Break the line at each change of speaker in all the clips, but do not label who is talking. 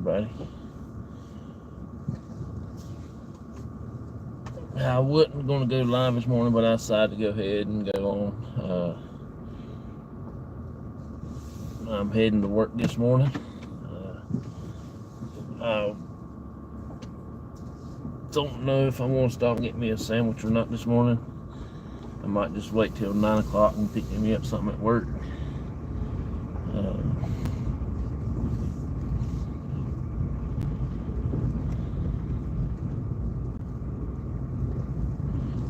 everybody. I wasn't going to go live this morning, but I decided to go ahead and go on. I'm heading to work this morning. I don't know if I want to stop and get me a sandwich or not this morning. I might just wait till 9 o'clock and pick me up something at work.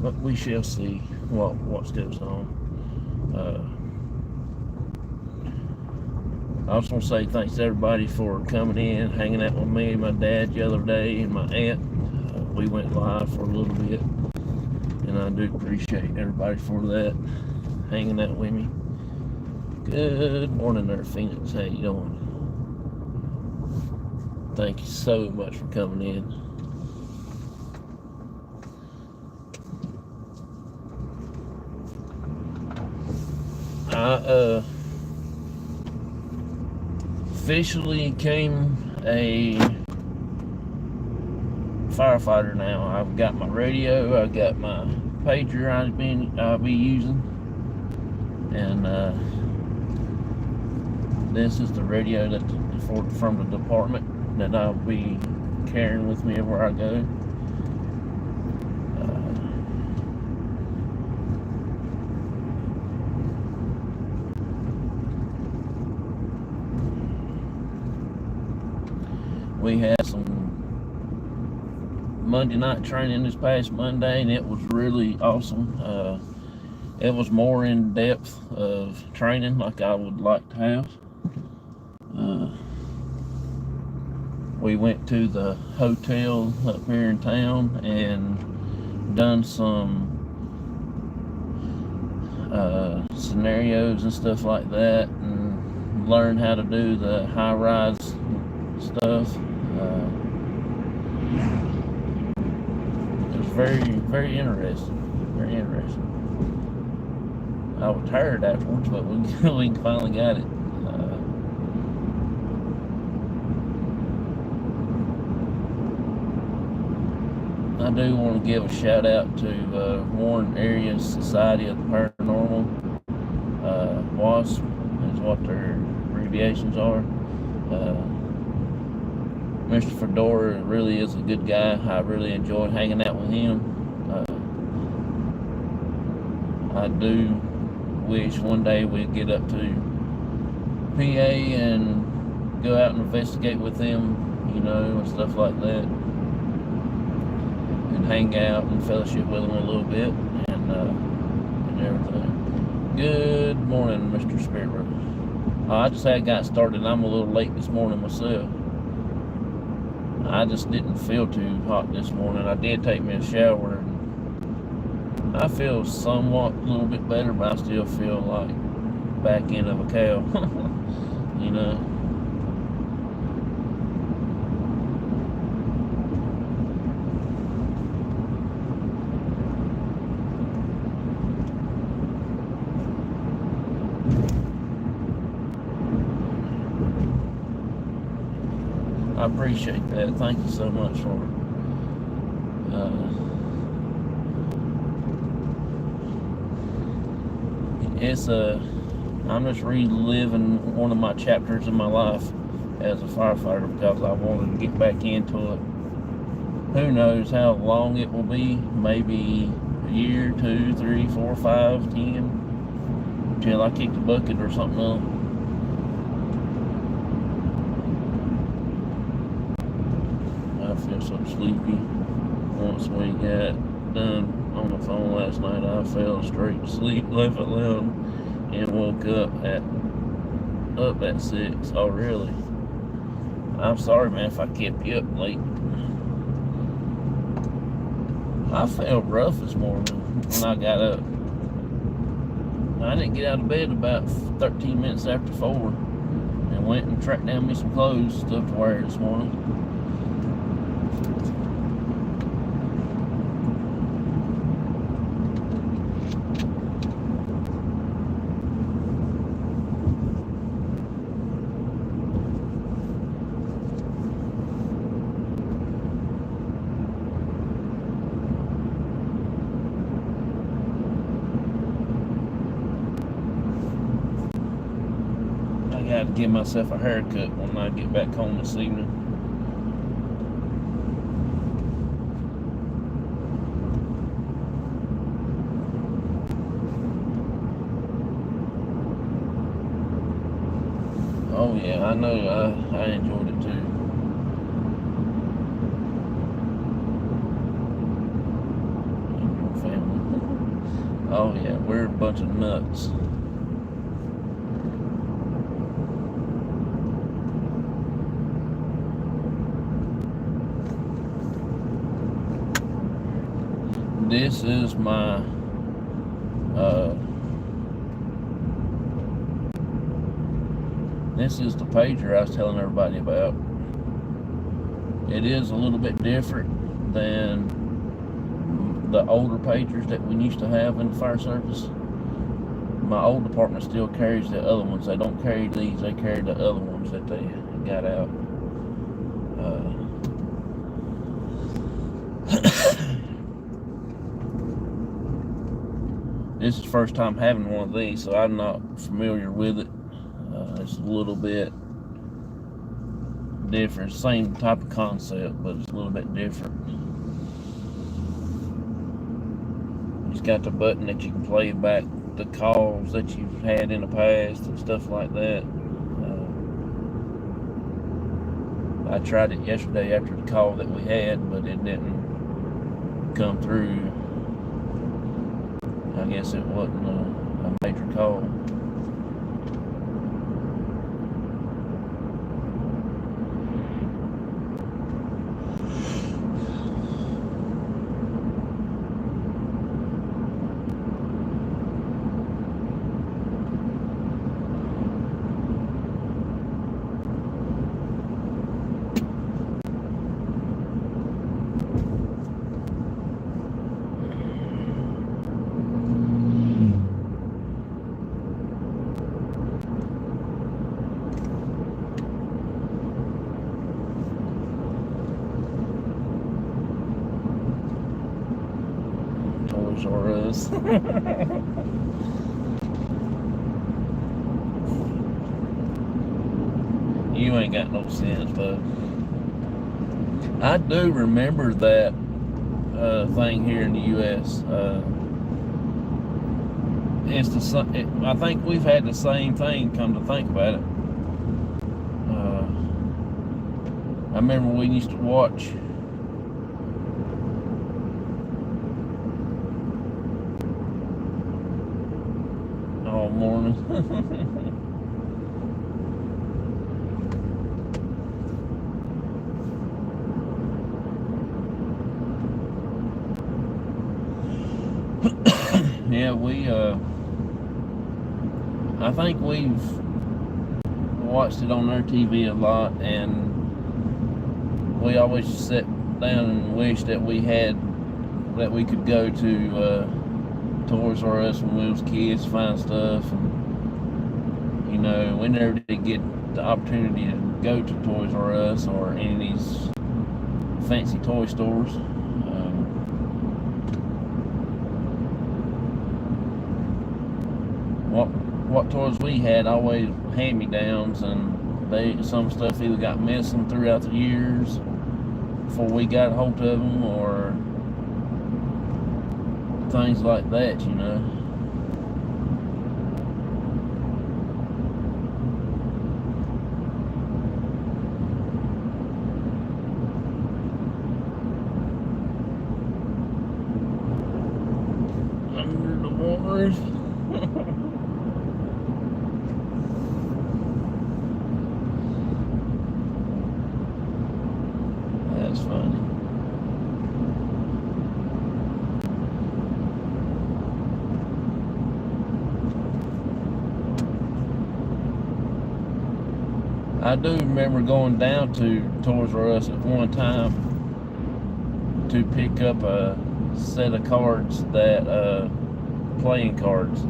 But we shall see what goes on. I also want to say thanks to everybody for coming in, hanging out with me and my dad the other day, and my aunt. We went live for a little bit, and I do appreciate everybody for that, hanging out with me. Good morning there, Phoenix. How you doing? Thank you so much for coming in. I officially became a firefighter now. I've got my radio, I've got my pager I'll be using, and this is the radio from the department that I'll be carrying with me everywhere I go. We had some Monday night training this past Monday, and it was really awesome. It was more in depth of training like I would like to have. We went to the hotel up here in town and done some scenarios and stuff like that, and learned how to do the high-rise stuff. It was very interesting. Very interesting. I was tired afterwards, but we finally got it. I do want to give a shout out to Warren Area Society of the Paranormal. WASP is what their abbreviations are. Mr. Fedora really is a good guy. I really enjoyed hanging out with him. I do wish one day we'd get up to PA and go out and investigate with them, and stuff like that, and hang out and fellowship with them a little bit, and everything. Good morning, Mr. Spirit. I just had got started. I'm a little late this morning myself. I just didn't feel too hot this morning. I did take me a shower, and I feel somewhat a little bit better, but I still feel like back end of a cow. I appreciate that. Thank you so much for it. I'm just reliving one of my chapters in my life as a firefighter because I wanted to get back into it. Who knows how long it will be? Maybe a year, 2, 3, 4, 5, 10, until I kick the bucket or something else. I feel so sleepy. Once we got done on the phone last night, I fell straight to sleep, left it alone, and woke up at 6. Oh, really? I'm sorry, man, if I kept you up late. I felt rough this morning when I got up. I didn't get out of bed about 13 minutes after 4 and went and tracked down me some clothes, stuff to wear this morning. to give myself a haircut when I get back home this evening. Oh yeah, I know. I enjoyed it too. Family. Oh yeah, we're a bunch of nuts. This is my this is the pager I was telling everybody about. It is a little bit different than the older pagers that we used to have in the fire service. My old department still carries the other ones. They don't carry these, they carry the other ones that they got out. This is the first time having one of these, so I'm not familiar with it. It's a little bit different. Same type of concept, but it's a little bit different. It's got the button that you can play back the calls that you've had in the past and stuff like that. I tried it yesterday after the call that we had, but it didn't come through. I guess it wasn't a major call. Toys R Us. You ain't got no sense, bud. I do remember that thing here in the U.S. I think we've had the same thing, come to think about it. I remember we used to watch all morning. Yeah, I think we've watched it on their TV a lot, and we always sit down and wish that we could go to Toys R Us when we was kids, find stuff, and we never did get the opportunity to go to Toys R Us or any of these fancy toy stores. What toys we had always hand-me-downs, and some stuff either got missing throughout the years before we got a hold of them, or things like that, Under the waters. That's funny. I do remember going down to Toys R Us at one time to pick up a set of cards that playing cards.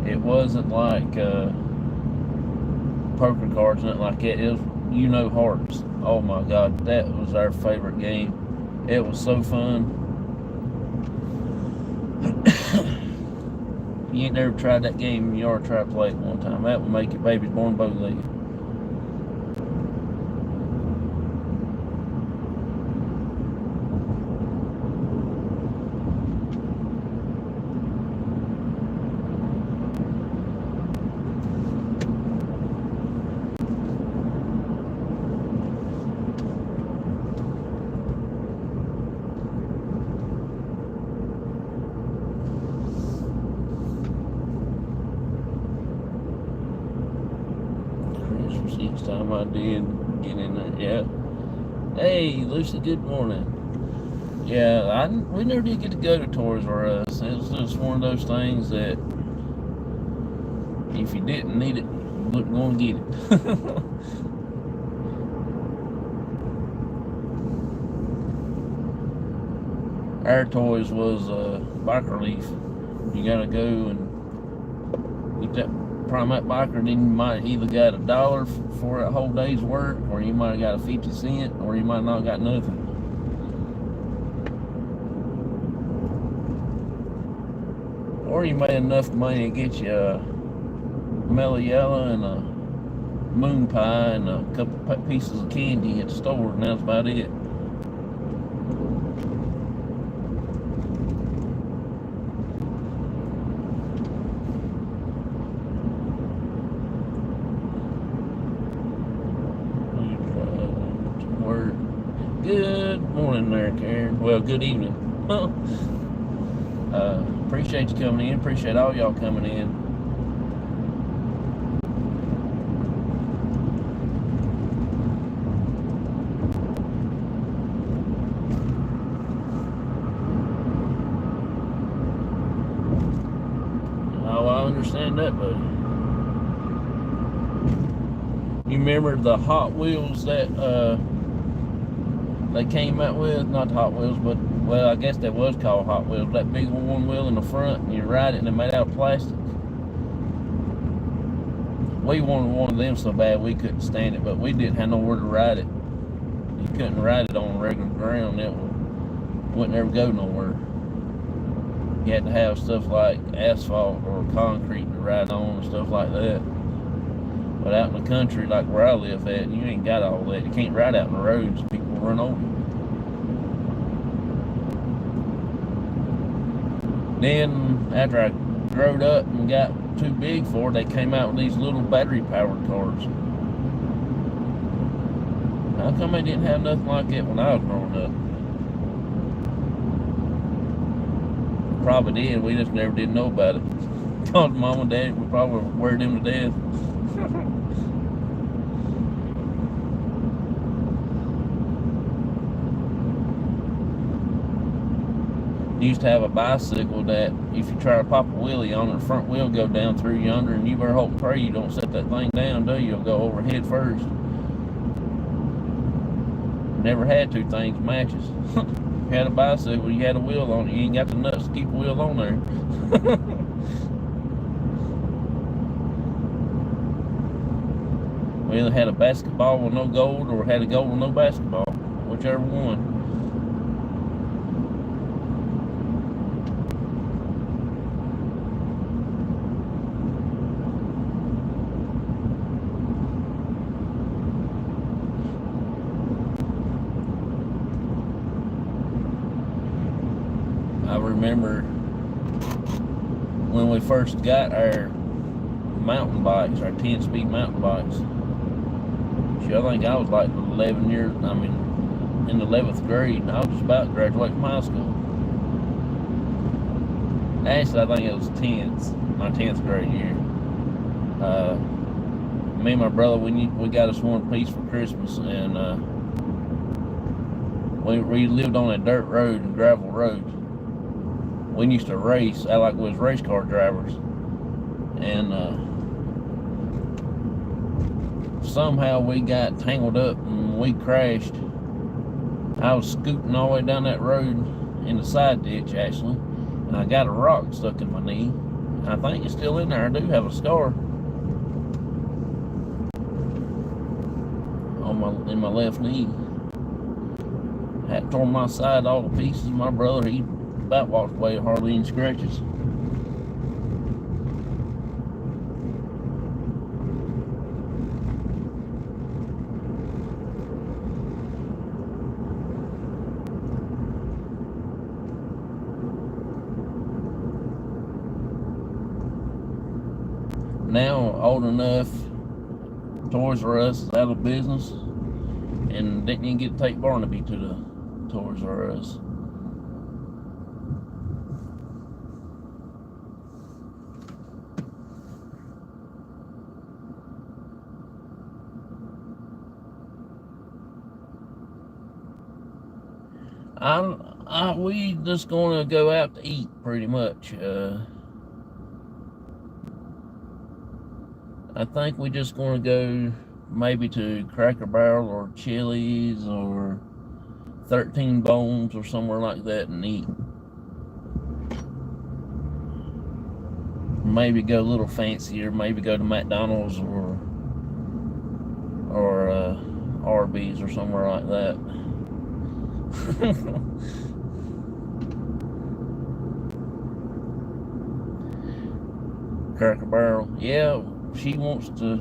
It wasn't like poker cards, nothing like that. It was Hearts. Oh my God, that was our favorite game. It was so fun. You ain't never tried that game, you ought to try to play it one time. That would make your baby's born bow legged. did get in there, yeah. Hey, Lucy, good morning. Yeah, we never did get to go to Toys R Us. It was just one of those things that if you didn't need it, you wouldn't go and get it. Our toys was biker leaf. You gotta go and get that Primat biker, then you might either got $1 for a whole day's work, or you might have got a 50 cent, or you might not got nothing. Or you made enough money to get you a mellow yellow and a moon pie and a couple pieces of candy at the store, and that's about it. Good morning there, Karen. Well, good evening. Appreciate you coming in. Appreciate all y'all coming in. Oh, I understand that, buddy. You remember the Hot Wheels that they came out with? Not the Hot Wheels, but, well, I guess that was called Hot Wheels. That big one wheel in the front, and you ride it, and they're made out of plastic. We wanted one of them so bad we couldn't stand it, but we didn't have nowhere to ride it. You couldn't ride it on regular ground. It wouldn't ever go nowhere. You had to have stuff like asphalt or concrete to ride on and stuff like that. But out in the country, like where I live at, you ain't got all that. You can't ride out in the roads. People will run over you. Then, after I growed up and got too big for it, they came out with these little battery-powered cars. How come they didn't have nothing like it when I was growing up? Probably did. We just never did know about it. Because Mom and Dad would probably wear them to death. Used to have a bicycle that if you try to pop a wheelie on it, the front wheel go down through yonder, and you better hope and pray you don't set that thing down, do you? You'll go over head first. Never had two things matches. You had a bicycle, you had a wheel on it, you ain't got the nuts to keep a wheel on there. We either had a basketball with no gold or had a gold with no basketball, whichever one. I remember when we first got our mountain bikes, our 10-speed mountain bikes. I think I was like 11 years, in the 11th grade, and I was just about to graduate from high school. Actually, I think it was my 10th grade year. Me and my brother, we got us one piece for Christmas, and we lived on a dirt road and gravel road. We used to race, I like we was race car drivers, and somehow we got tangled up and we crashed. I was scooting all the way down that road in the side ditch, actually, and I got a rock stuck in my knee. I think it's still in there. I do have a scar on in my left knee. Had torn my side all to pieces. My brother, he about walked away, hardly any scratches. Now, old enough, Toys R Us is out of business, and didn't even get to take Barnaby to the Toys R Us. We just gonna go out to eat pretty much. I think we just gonna go maybe to Cracker Barrel or Chili's or 13 Bones or somewhere like that and eat. Maybe go a little fancier. Maybe go to McDonald's or Arby's or somewhere like that. Cracker Barrel. Yeah, she wants to.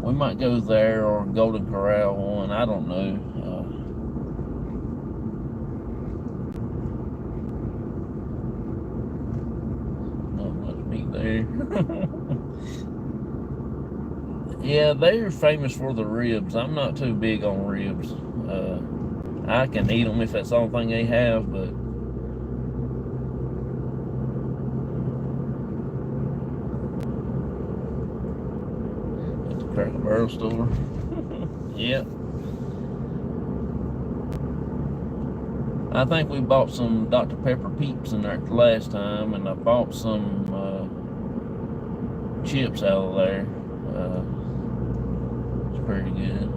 We might go there or Golden Corral one. I don't know. Not much meat there. Yeah, they're famous for the ribs. I'm not too big on ribs. I can eat them if that's the only thing they have, but at the Cracker Barrel store. Yep. I think we bought some Dr. Pepper Peeps in there the last time, and I bought some chips out of there. It's pretty good.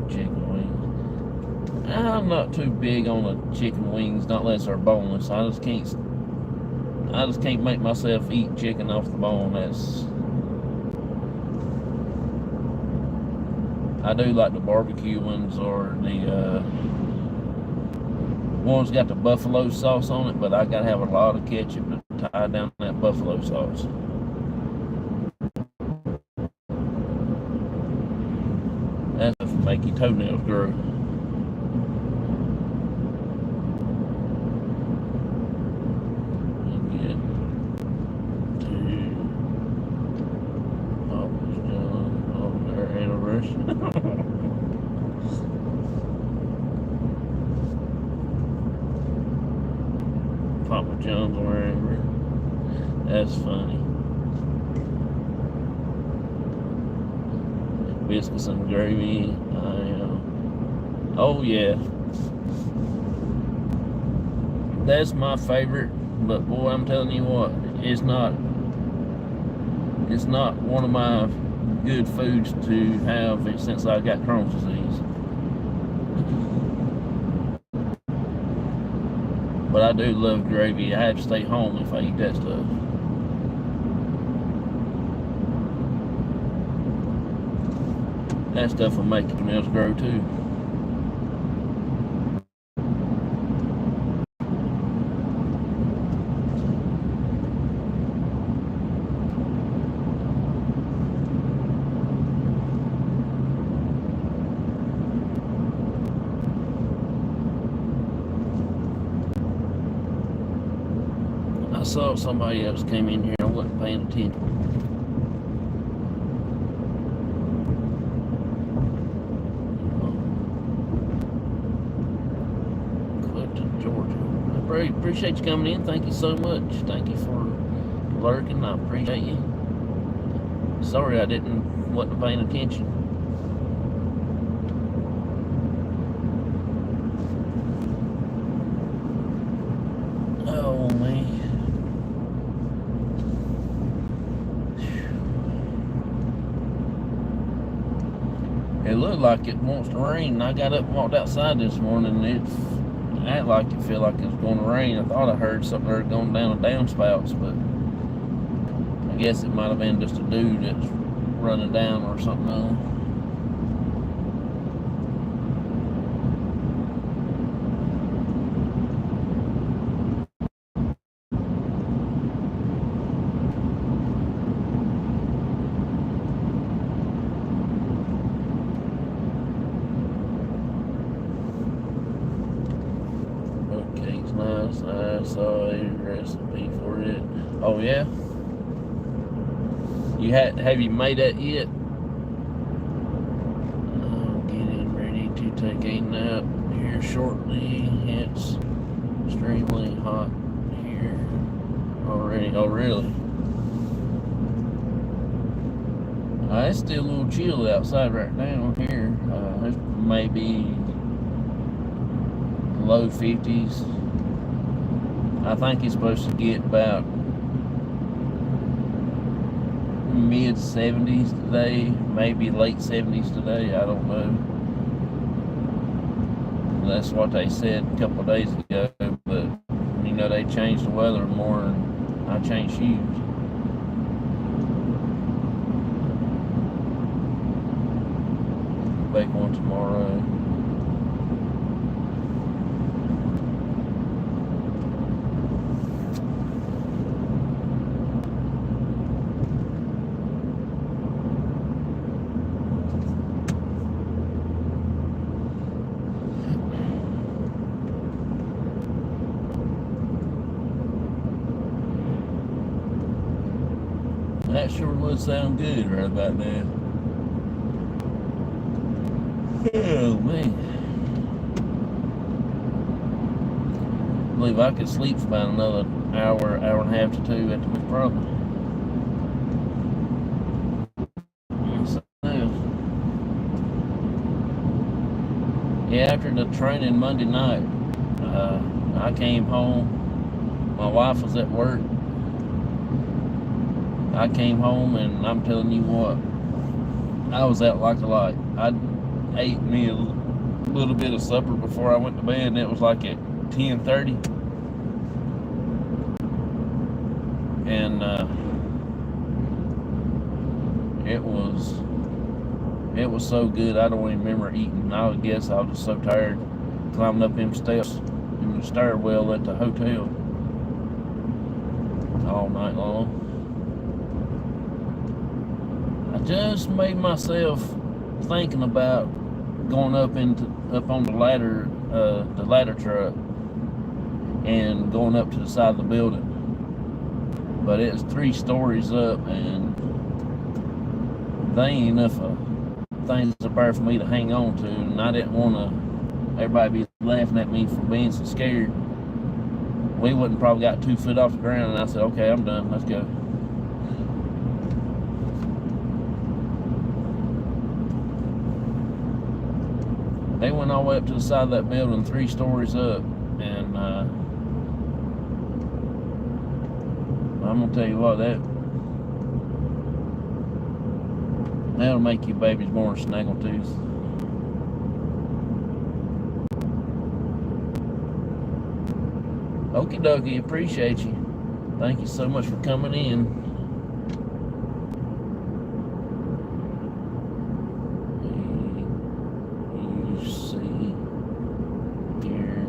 Chicken wings. I'm not too big on the chicken wings, not unless they're boneless. I just can't make myself eat chicken off the bone. I do like the barbecue ones or the ones got the buffalo sauce on it, but I gotta have a lot of ketchup to tie down that buffalo sauce. That's to make your toenails grow. Papa John's wherever. That's funny. Biscuits and gravy. Oh yeah. That's my favorite. But boy, I'm telling you what, it's not one of my good foods to have since I got Crohn's disease. But I do love gravy. I have to stay home if I eat that stuff. That stuff will make your nails grow too. I saw somebody else came in here. I wasn't paying attention. Appreciate you coming in. Thank you so much. Thank you for lurking. I appreciate you. Sorry I wasn't paying attention. Oh man. It looked like it wants to rain. I got up and walked outside this morning and it act like it feel like it was going to rain. I thought I heard something there going down a downspouts, but I guess it might have been just a dude that's running down or something else. Nice. I saw a recipe for it. Oh yeah? Have you made that yet? I'm getting ready to take a nap here shortly. It's extremely hot here already. Oh really? It's still a little chilly outside right now here. It's maybe low 50s. I think it's supposed to get about mid 70s today, maybe late 70s today. I don't know. That's what they said a couple of days ago, but you know, they changed the weather more than I changed shoes. Bake one tomorrow. That sure would sound good right about now. Oh man. I believe I could sleep for about another hour, hour and a half to 2 at the most probably. Yeah, after the training Monday night, I came home. My wife was at work. I came home, and I'm telling you what, I was out like a light. I ate me a little bit of supper before I went to bed, and it was like at 10:30. And it was so good, I don't even remember eating. I would guess I was just so tired climbing up them steps in the stairwell at the hotel all night long. I just made myself thinking about going up on the ladder truck, and going up to the side of the building. But it's 3 stories up, and they ain't enough things up there for me to hang on to, and I didn't want to everybody be laughing at me for being so scared. We wouldn't probably got 2 foot off the ground, and I said, okay, I'm done, let's go. They went all the way up to the side of that building, 3 stories up, and I'm gonna tell you what, that'll make you babies born snaggletooth. Okie dokie, appreciate you. Thank you so much for coming in. You see here,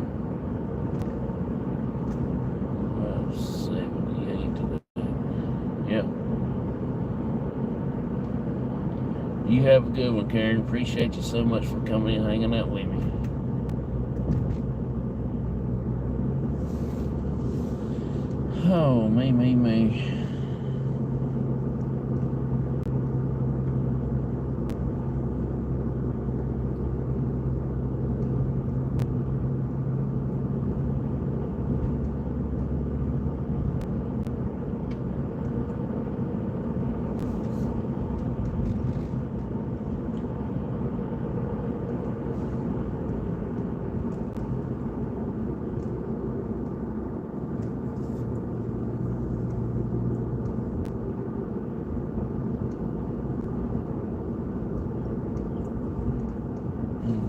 78 today. Yep. You have a good one, Karen. Appreciate you so much for coming in and hanging out with me. Oh, me.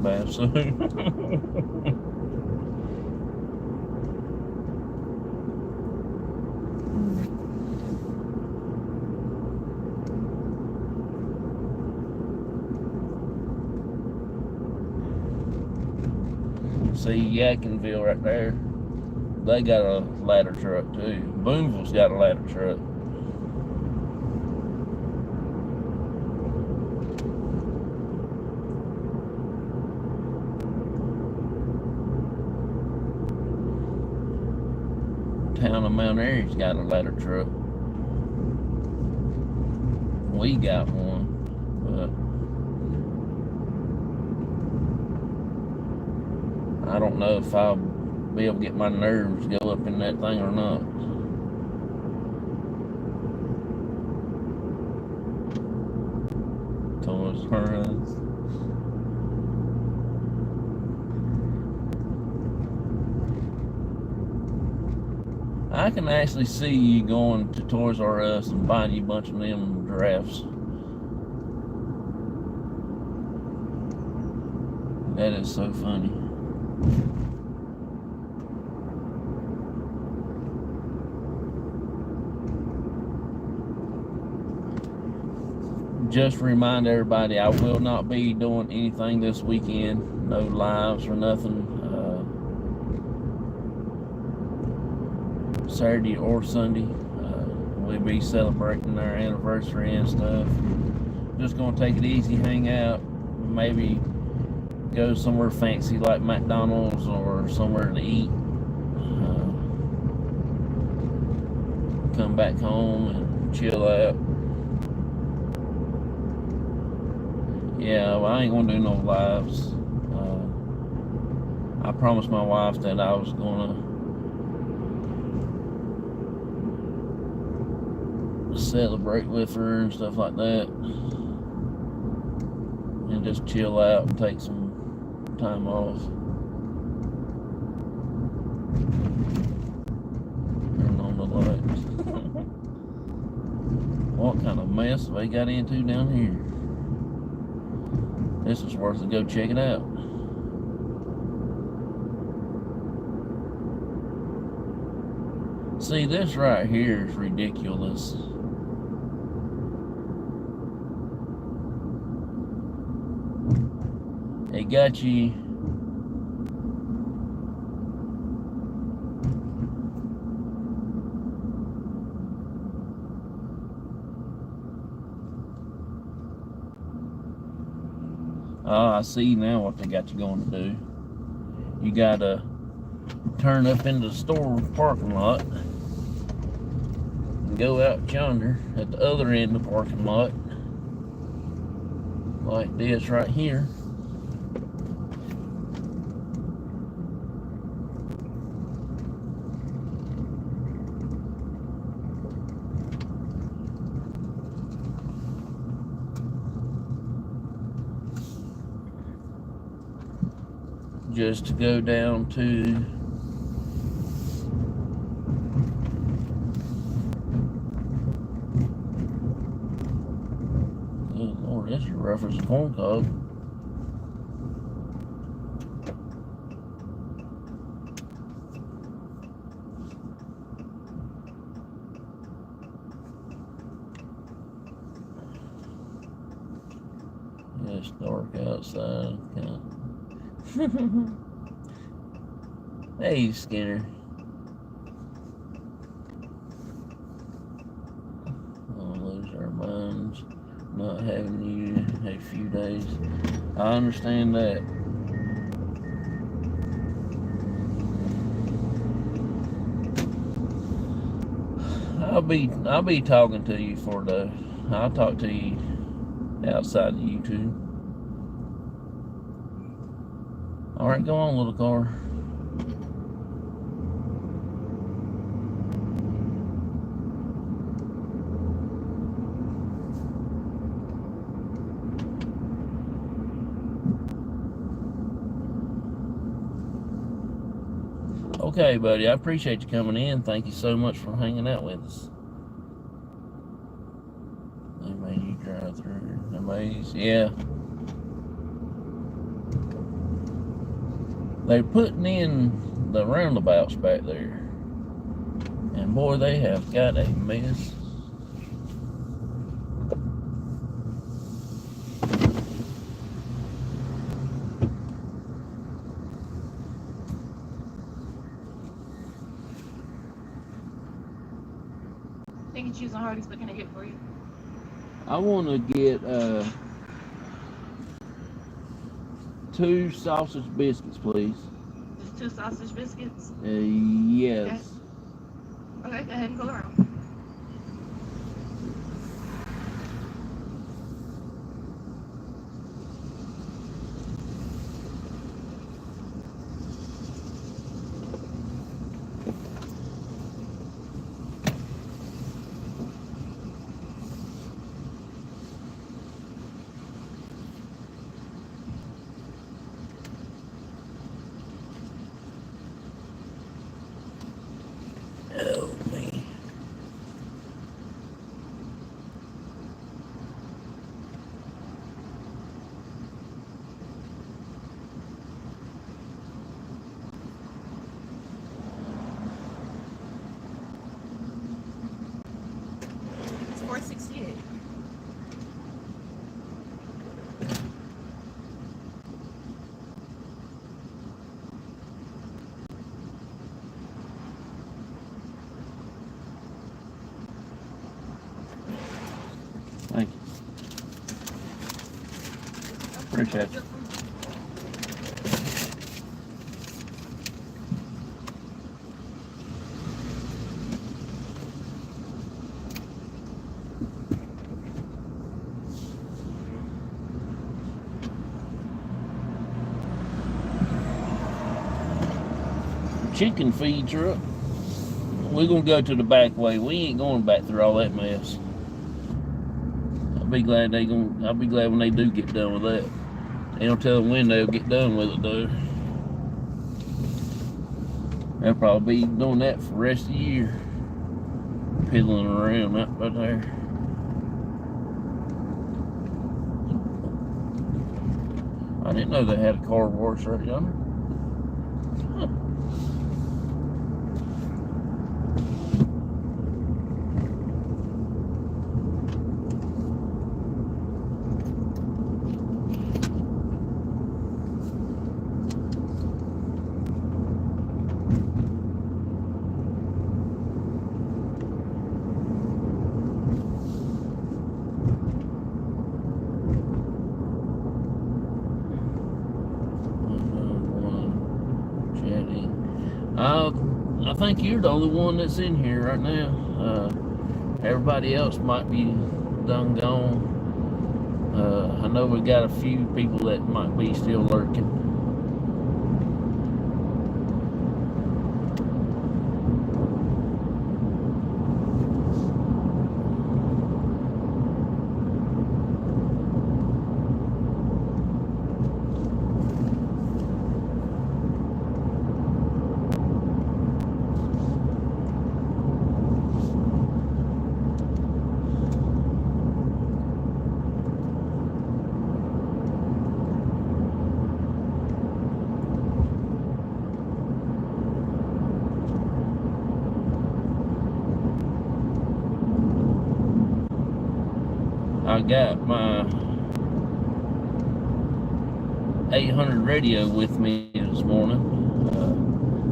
Bad soon. See Yakinville right there. They got a ladder truck too. Boonville's got a ladder truck. Town of Mount Airy's got a ladder truck. We got one, but I don't know if I'll be able to get my nerves to go up in that thing or not. for us. I can actually see you going to Toys R Us and buying you a bunch of them giraffes. That is so funny. Just remind everybody, I will not be doing anything this weekend. No lives or nothing. Saturday or Sunday. We'll be celebrating our anniversary and stuff. Just gonna take it easy, hang out, maybe go somewhere fancy like McDonald's or somewhere to eat. Come back home and chill out. Yeah, well, I ain't gonna do no lives. I promised my wife that I was gonna celebrate with her and stuff like that, and just chill out and take some time off. Turn on the lights. What kind of mess have they got into down here? This is worth it. Go check it out. See, this right here is ridiculous. It got you. Oh, I see now what they got you going to do. You gotta turn up into the store parking lot and go out yonder at the other end of the parking lot, like this right here. Just to go down to oh Lord, this is rough as a corn cob. It's dark outside. Hey, Skinner. I'll lose our minds not having you a few days. I understand that. I'll be talking to you I'll talk to you outside of YouTube. All right, go on, little car. Okay, buddy, I appreciate you coming in. Thank you so much for hanging out with us. They made you drive through the maze. Yeah. They're putting in the roundabouts back there. And boy, they have got a mess.
They can choose on Hardee's, but can I get for you?
I want to get 2 sausage biscuits, please.
Just 2 sausage biscuits?
Yes.
Okay, go ahead and go around.
Appreciate you. Chicken feed truck. We're gonna go to the back way. We ain't going back through all that mess. I'll be glad when they do get done with that. They don't tell them when they'll get done with it though. They'll probably be doing that for the rest of the year. Piddling around that right there. I didn't know they had a car wash right yonder. Huh. I think you're the only one that's in here right now. Everybody else might be done gone. I know we got a few people that might be still lurking. I got my 800 radio with me this morning.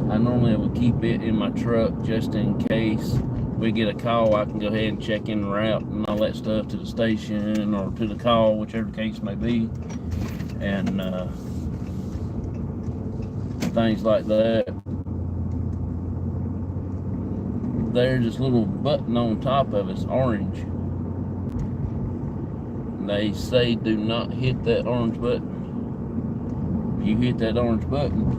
I normally would keep it in my truck just in case we get a call. I can go ahead and check in the route and all that stuff to the station or to the call, whichever case may be, and things like that. There's this little button on top of it's orange. They say do not hit that orange button. If you hit that orange button,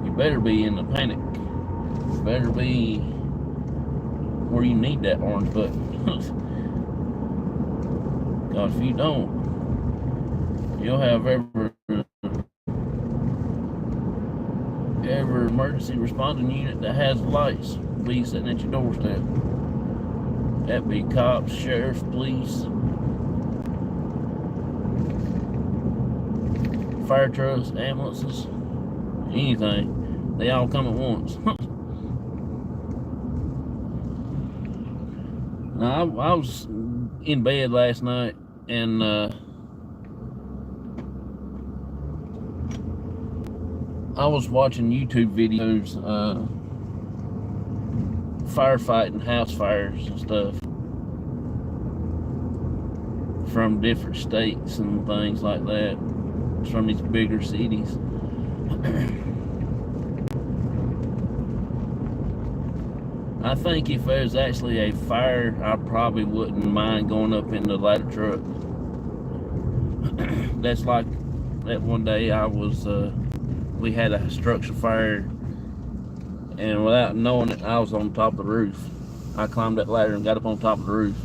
you better be in the panic. You better be where you need that orange button. Because if you don't, you'll have every emergency responding unit that has lights be sitting at your doorstep. That'd be cops, sheriffs, police, fire trucks, ambulances, anything. They all come at once. Now, I was in bed last night and I was watching YouTube videos, firefighting house fires and stuff from different states and things like that. From these bigger cities. I think if there was actually a fire, I probably wouldn't mind going up in the ladder truck. That's like that one day I was, we had a structure fire, and without knowing it, I was on top of the roof. I climbed that ladder and got up on top of the roof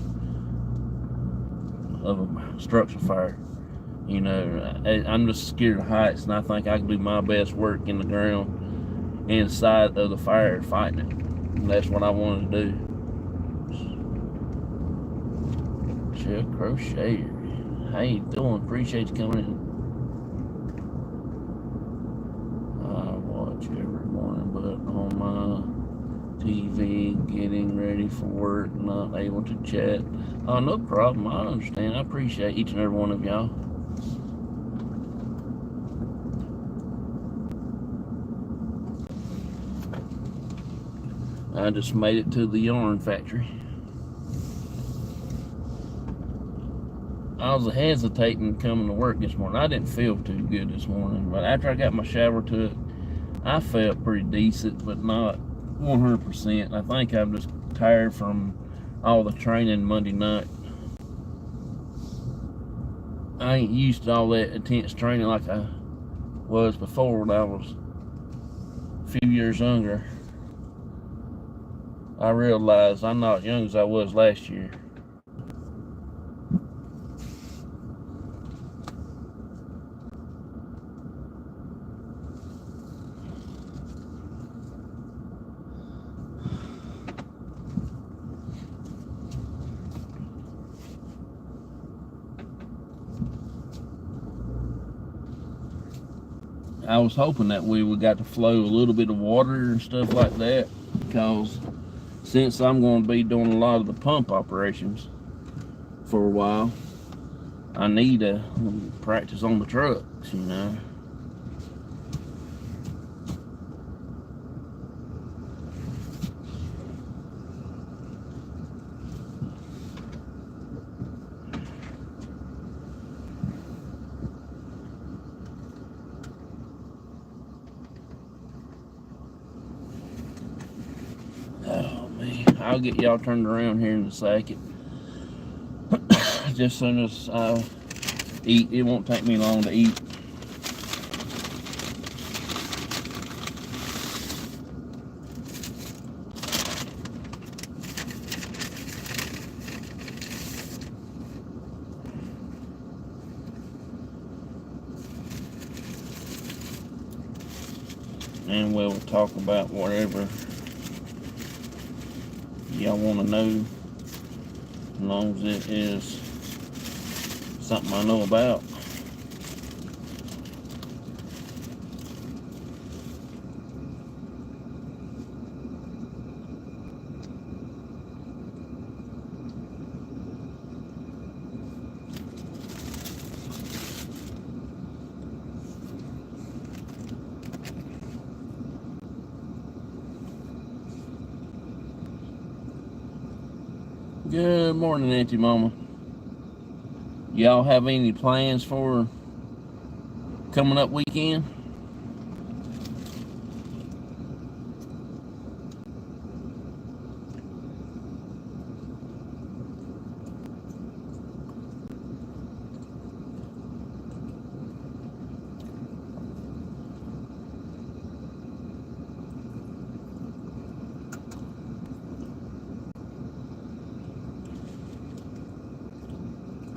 of a structure fire. You know, I'm just scared of heights, and I think I can do my best work in the ground, inside of the fire, fighting it. And that's what I want to do. Chuck Crocheter, how you doing? Appreciate you coming in. I watch every morning, but on my TV, getting ready for work, not able to chat. Oh, no problem. I understand. I appreciate each and every one of y'all. I just made it to the yarn factory. I was hesitating coming to work this morning. I didn't feel too good this morning, but after I got my shower took, I felt pretty decent, but not 100%. I think I'm just tired from all the training Monday night. I ain't used to all that intense training like I was before when I was a few years younger. I realized I'm not as young as I was last year. I was hoping that we would got to flow a little bit of water and stuff like that, because since I'm going to be doing a lot of the pump operations for a while, I need to practice on the trucks, you know. Oh man, I'll get y'all turned around here in a second. Just as soon as I eat, it won't take me long to eat. And we'll talk about whatever y'all want to know, as long as it is something I know about. Good morning, Auntie Mama. Y'all have any plans for coming up weekend?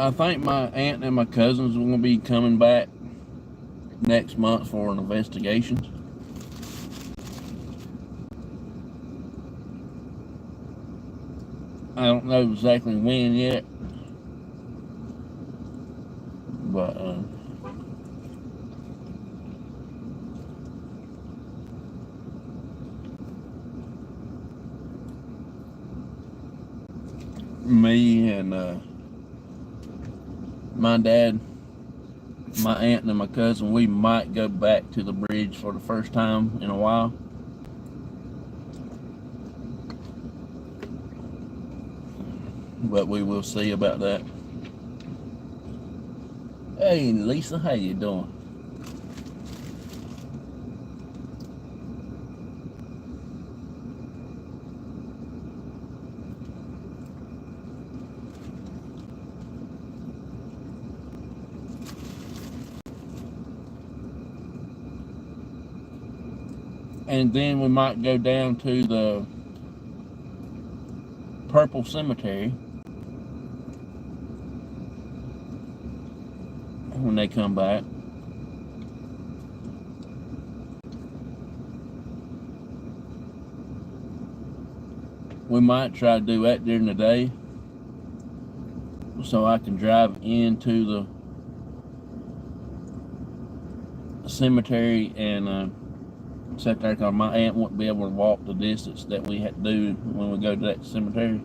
I think my aunt and my cousins are going to be coming back next month for an investigation. I don't know exactly when yet, but me and my dad, my aunt, and my cousin, we might go back to the bridge for the first time in a while. But we will see about that. Hey Lisa, how you doing? And then we might go down to the Purple Cemetery when they come back. We might try to do that during the day, so I can drive into the cemetery and sit there, because my aunt won't be able to walk the distance that we had to do when we go to that cemetery.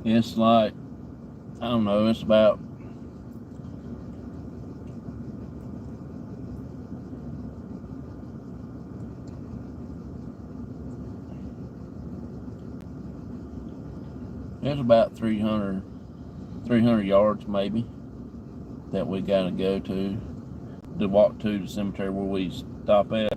It's like, I don't know, it's about it's about 300 yards maybe that we gotta go to walk to the cemetery where we stop at.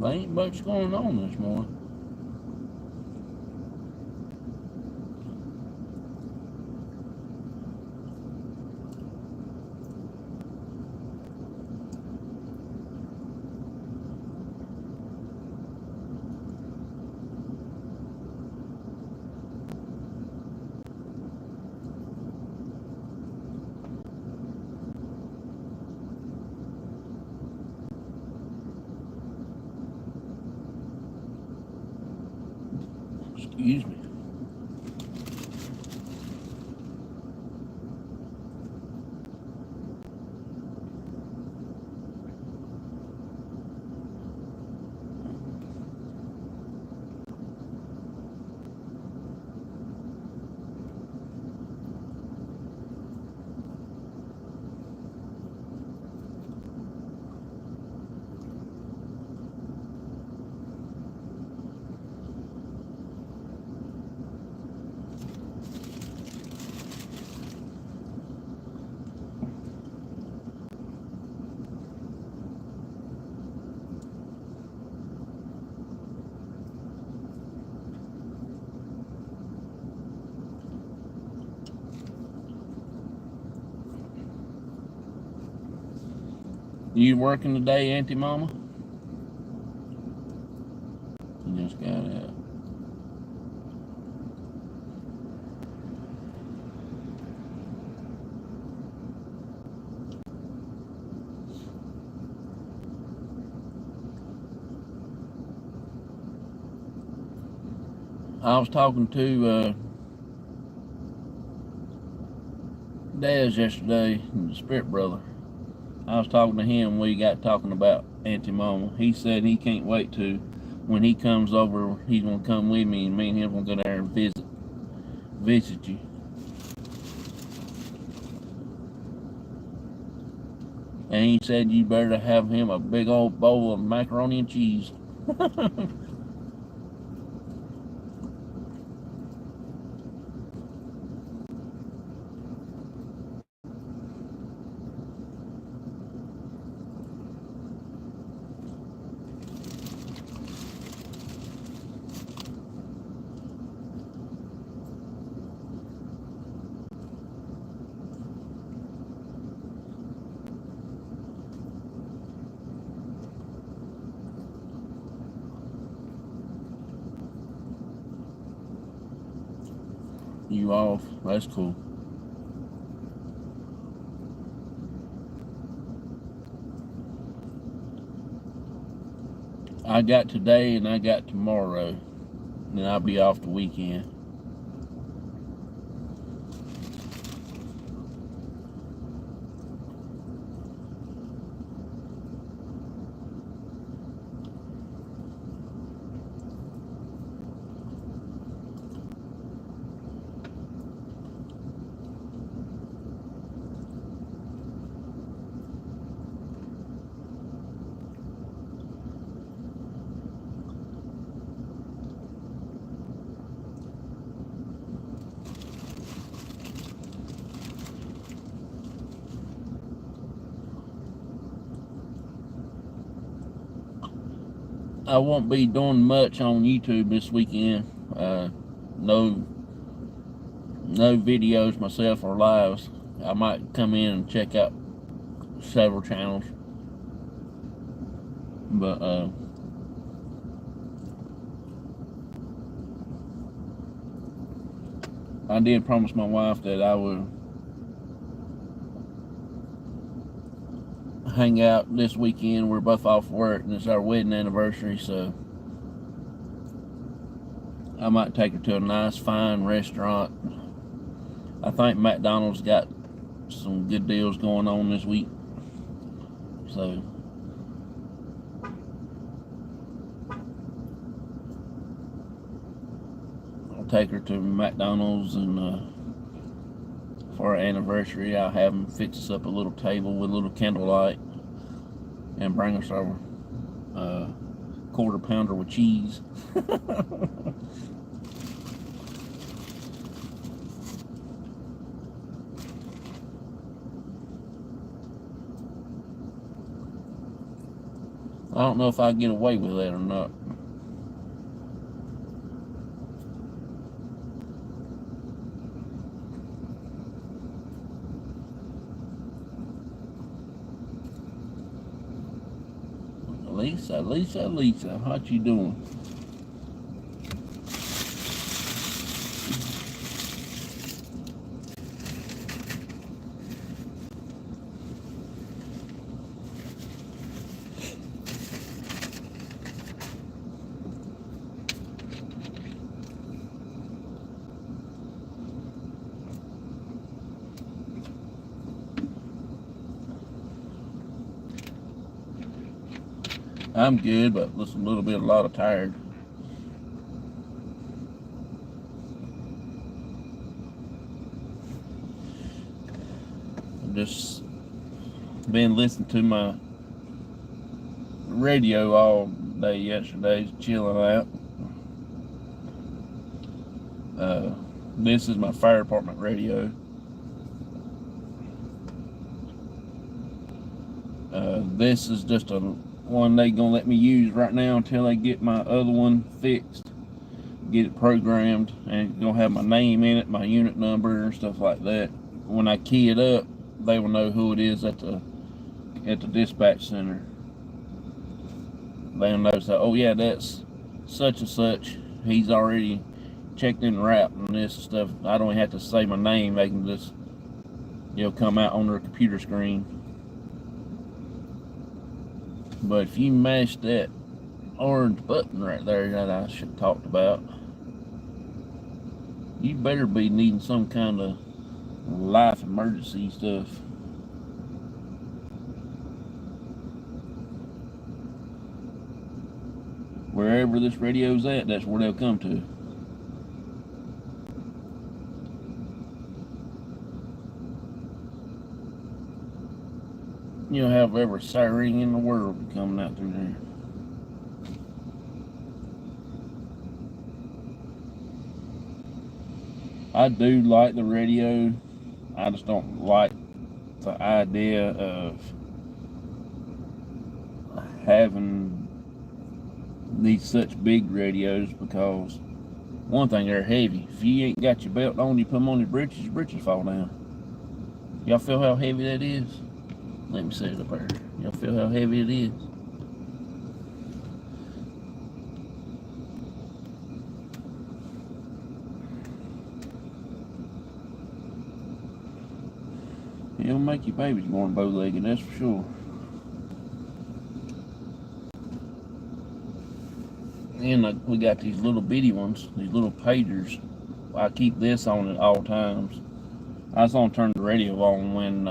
There ain't much going on this morning. Excuse me. You working today, Auntie Mama? You just got out. I was talking to Daz yesterday, the spirit brother. I was talking to him. We got talking about Auntie Mama. He said he can't wait to, when he comes over, he's gonna come with me, and me and him gonna go there and visit you. And he said you better have him a big old bowl of macaroni and cheese. you off. That's cool. I got today and I got tomorrow. And then I'll be off the weekend. I won't be doing much on YouTube this weekend. No videos myself or lives. I might come in and check out several channels, but I did promise my wife that I would hang out this weekend. We're both off work and it's our wedding anniversary, so I might take her to a nice fine restaurant. I think McDonald's got some good deals going on this week, so I'll take her to McDonald's, and for our anniversary I'll have them fix us up a little table with a little candlelight and bring us our quarter pounder with cheese. I don't know if I get away with that or not. Lisa, what you doing? I'm good, but just a lot of tired. I've just been listening to my radio all day yesterday, chilling out. This is my fire department radio. This is just a one they gonna let me use right now until they get my other one fixed, get it programmed, and it's gonna have my name in it, my unit number and stuff like that. When I key it up, they will know who it is at the dispatch center. They'll notice that, oh yeah, that's such and such. He's already checked in the route and this stuff. I don't even have to say my name. They can just, come out on their computer screen. But if you mash that orange button right there that I should have talked about, you better be needing some kind of life emergency stuff. Wherever this radio's at, that's where they'll come to. You'll have every siren in the world coming out through there. I do like the radio. I just don't like the idea of having these such big radios, because one thing, they're heavy. If you ain't got your belt on, you put them on your britches fall down. Y'all feel how heavy that is? Let me set it up there. Y'all feel how heavy it is? It'll make your babies born bow-legged, that's for sure. And we got these little bitty ones, these little pagers. I keep this on at all times. I was gonna turn the radio on when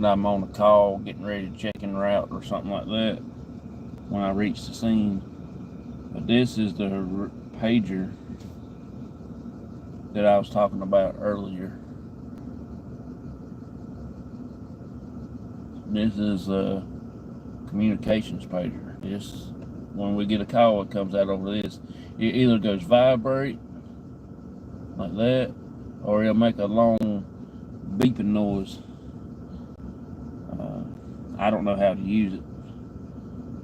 I'm on a call, getting ready to check en route or something like that, when I reach the scene. But this is the pager that I was talking about earlier. This is a communications pager. This, when we get a call, it comes out over this. It either goes vibrate like that, or it'll make a long beeping noise. I don't know how to use it.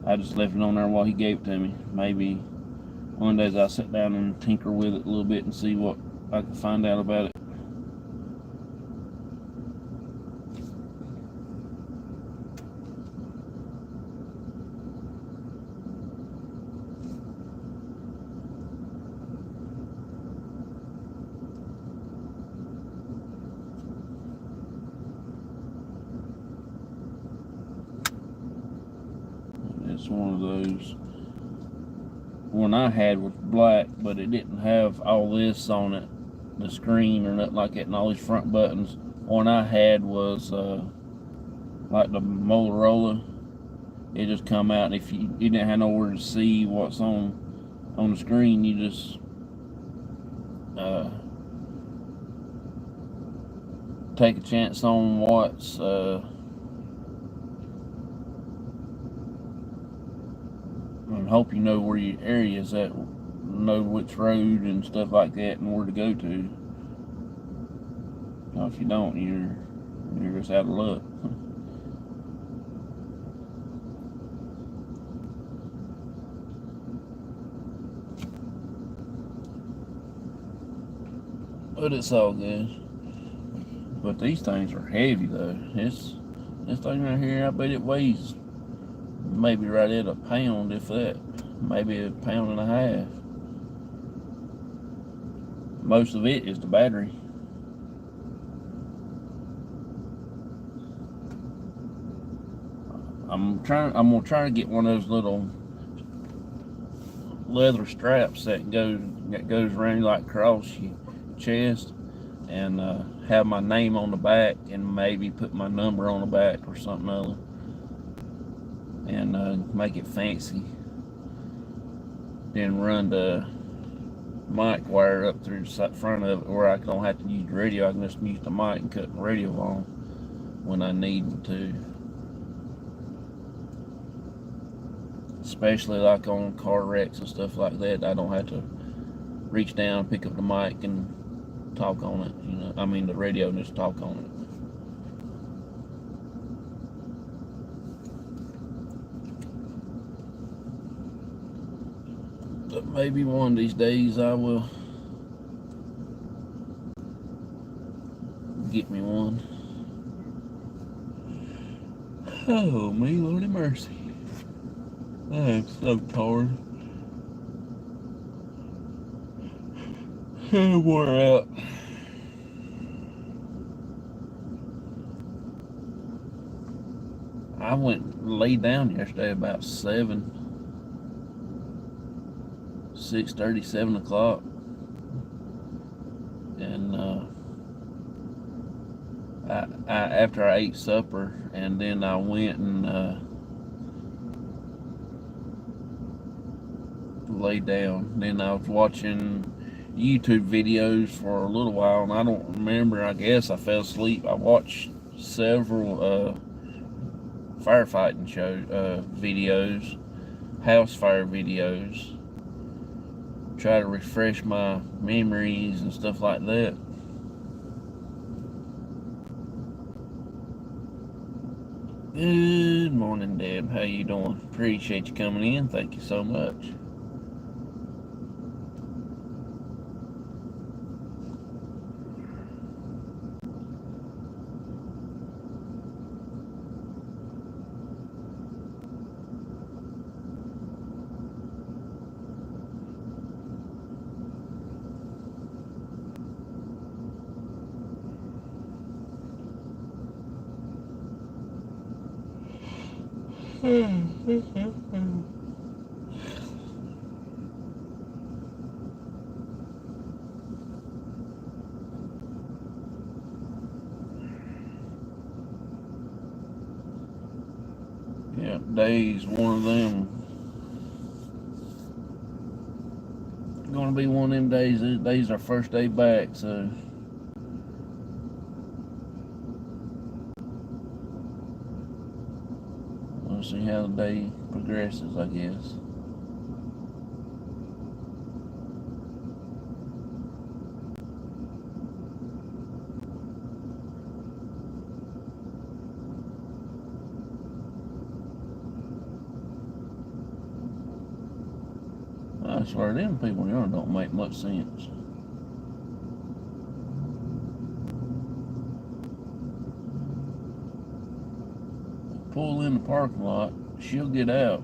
I just left it on there while he gave it to me. Maybe one day I'll sit down and tinker with it a little bit and see what I can find out about it. It's one of those. One I had was black, but it didn't have all this on it, the screen or nothing like that, and all these front buttons. One I had was like the Motorola. It just come out, and if you didn't have nowhere to see what's on the screen, you just take a chance on what's and hope you know where your area is at, know which road and stuff like that, and where to go to. Now, if you don't, you're just out of luck. But it's all good. But these things are heavy though. This thing right here, I bet it weighs maybe right at a pound, if that. Maybe a pound and a half. Most of it is the battery. I'm gonna try to get one of those little leather straps that goes around like across your chest, and have my name on the back, and maybe put my number on the back or something other, and make it fancy. Then run the mic wire up through the front of it, where I don't have to use the radio. I can just use the mic and cut the radio on when I need to. Especially like on car wrecks and stuff like that, I don't have to reach down, pick up the mic, and talk on it. You know, I mean the radio, and just talk on it. But maybe one of these days I will get me one. Oh, me, Lordy mercy. I am so tired. I'm wore out. I went and laid down yesterday about 6:30, 7 o'clock. And after I ate supper, and then I went and laid down. Then I was watching YouTube videos for a little while, and I don't remember. I guess I fell asleep. I watched several firefighting videos, house fire videos. Try to refresh my memories and stuff like that. Good morning, Deb. How you doing? Appreciate you coming in. Thank you so much. Yeah, day's one of them. Gonna be one of them days. Today's our first day back, so we'll see how the day progresses, I guess. I swear, them people here don't make much sense. Pull in the parking lot, she'll get out,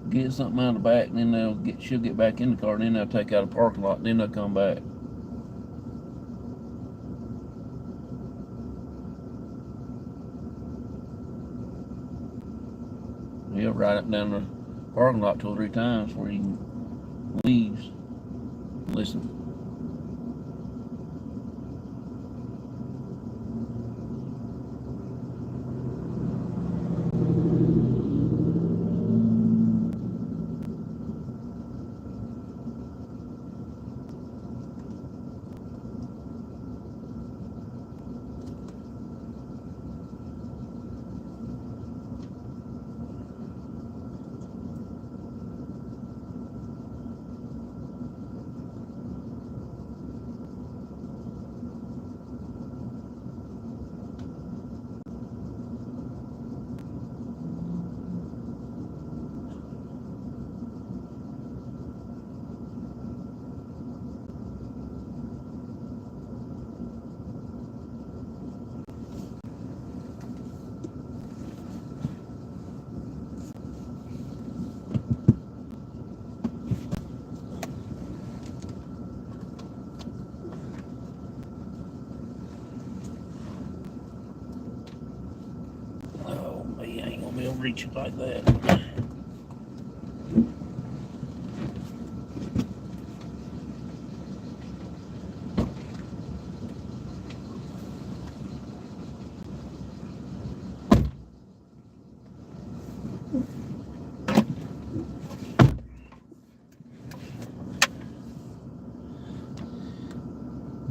get something out of the back, and then she'll get back in the car, and then they'll take out the parking lot, and then they'll come back. Yeah, right up down the parking lot 2 or 3 times where he leaves. Listen. Oh, me, I ain't gonna be able to reach it like that.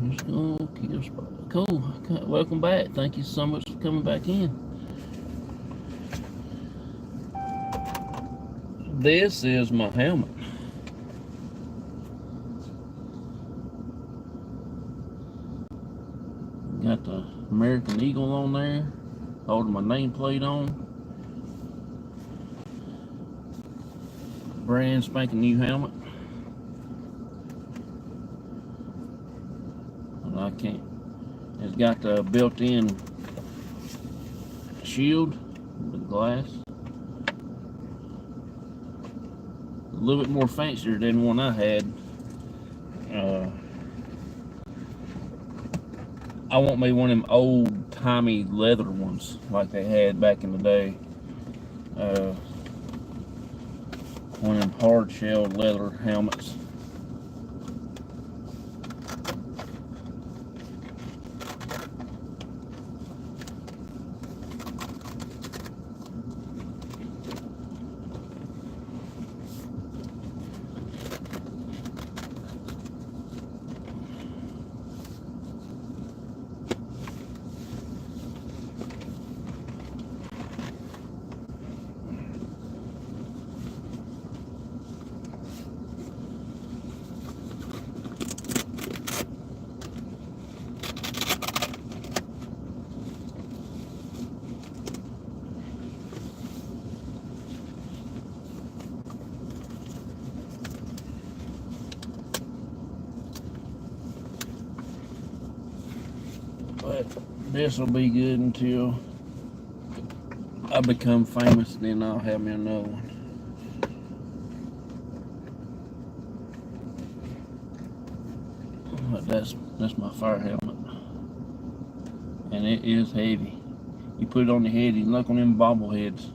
Just gonna keep a spot. Cool. Welcome back. Thank you so much for coming back in. This is my helmet. Got the American Eagle on there, holding my nameplate on. Brand spanking new helmet. And I can't. It's got the built-in shield with glass. A little bit more fancier than one I had. I want me one of them old-timey leather ones like they had back in the day. One of them hard-shelled leather helmets. But this will be good until I become famous, then I'll have me another one. But that's my fire helmet, and it is heavy. You put it on your head, you look on them bobbleheads.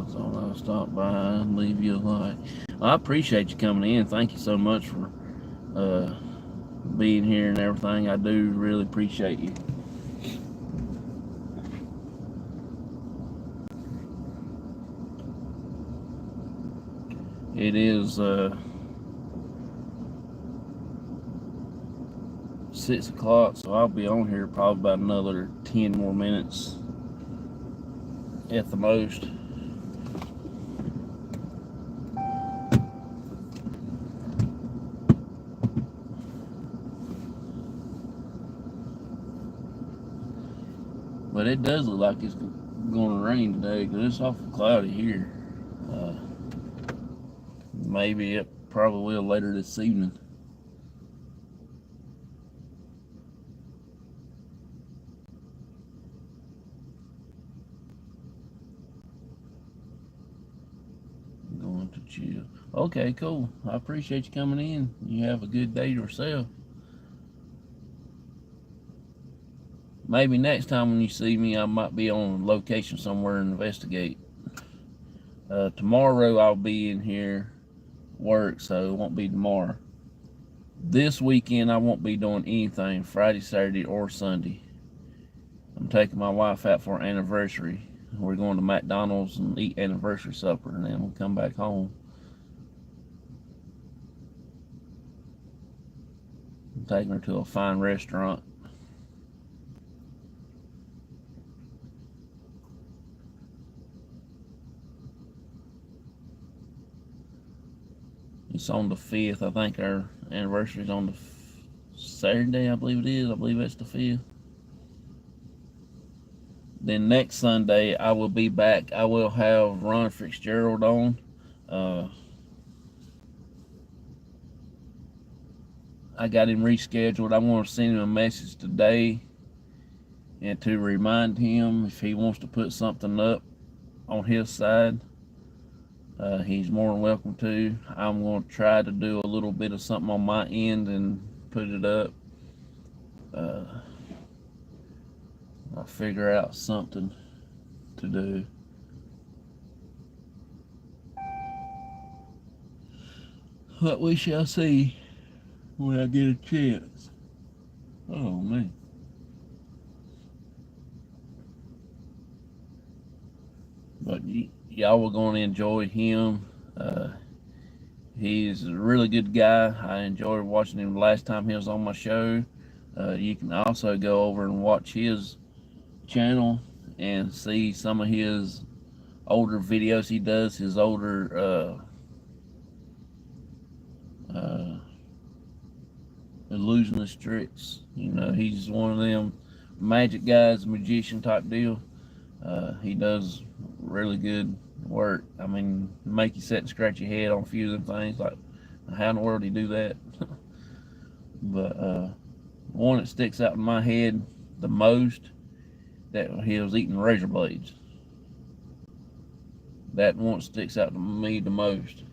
So I'll stop by and leave you a like. I appreciate you coming in. Thank you so much for being here and everything. I do really appreciate you. It is 6 o'clock, so I'll be on here probably about another 10 more minutes at the most. But it does look like it's going to rain today because it's awful cloudy here. Maybe it probably will later this evening. Going to chill. Okay, cool. I appreciate you coming in. You have a good day yourself. Maybe next time when you see me, I might be on location somewhere and investigate. Tomorrow I'll be in here work, so it won't be tomorrow. This weekend I won't be doing anything, Friday, Saturday, or Sunday. I'm taking my wife out for an anniversary. We're going to McDonald's and eat anniversary supper, and then we'll come back home. I'm taking her to a fine restaurant. It's on the 5th. I think our anniversary is on the Saturday, I believe it is. I believe that's the 5th. Then next Sunday, I will be back. I will have Ron Fitzgerald on. I got him rescheduled. I want to send him a message today and to remind him if he wants to put something up on his side. He's more than welcome to. I'm going to try to do a little bit of something on my end and put it up. I'll figure out something to do. But we shall see when I get a chance. Oh, man. But y'all were going to enjoy him. He's a really good guy. I enjoyed watching him the last time he was on my show. You can also go over and watch his channel and see some of his older videos he does, his older illusionist tricks. You know, he's one of them magic guys, magician type deal. He does really good work. I mean, make you sit and scratch your head on a few of them things, like how in the world do you do that? But one that sticks out in my head the most, that he was eating razor blades. That one sticks out to me the most.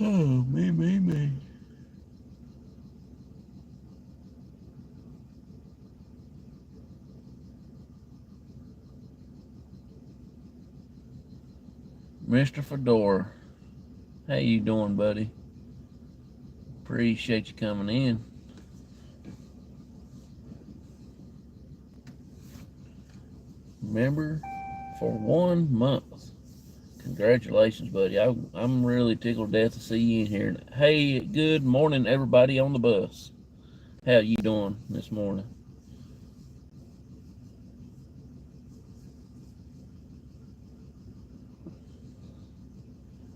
Oh, me. Mr. Fedora, How you doing, buddy? Appreciate you coming in. Remember, for 1 month. Congratulations, buddy. I'm really tickled to death to see you in here. Hey, good morning, everybody on the bus. How you doing this morning?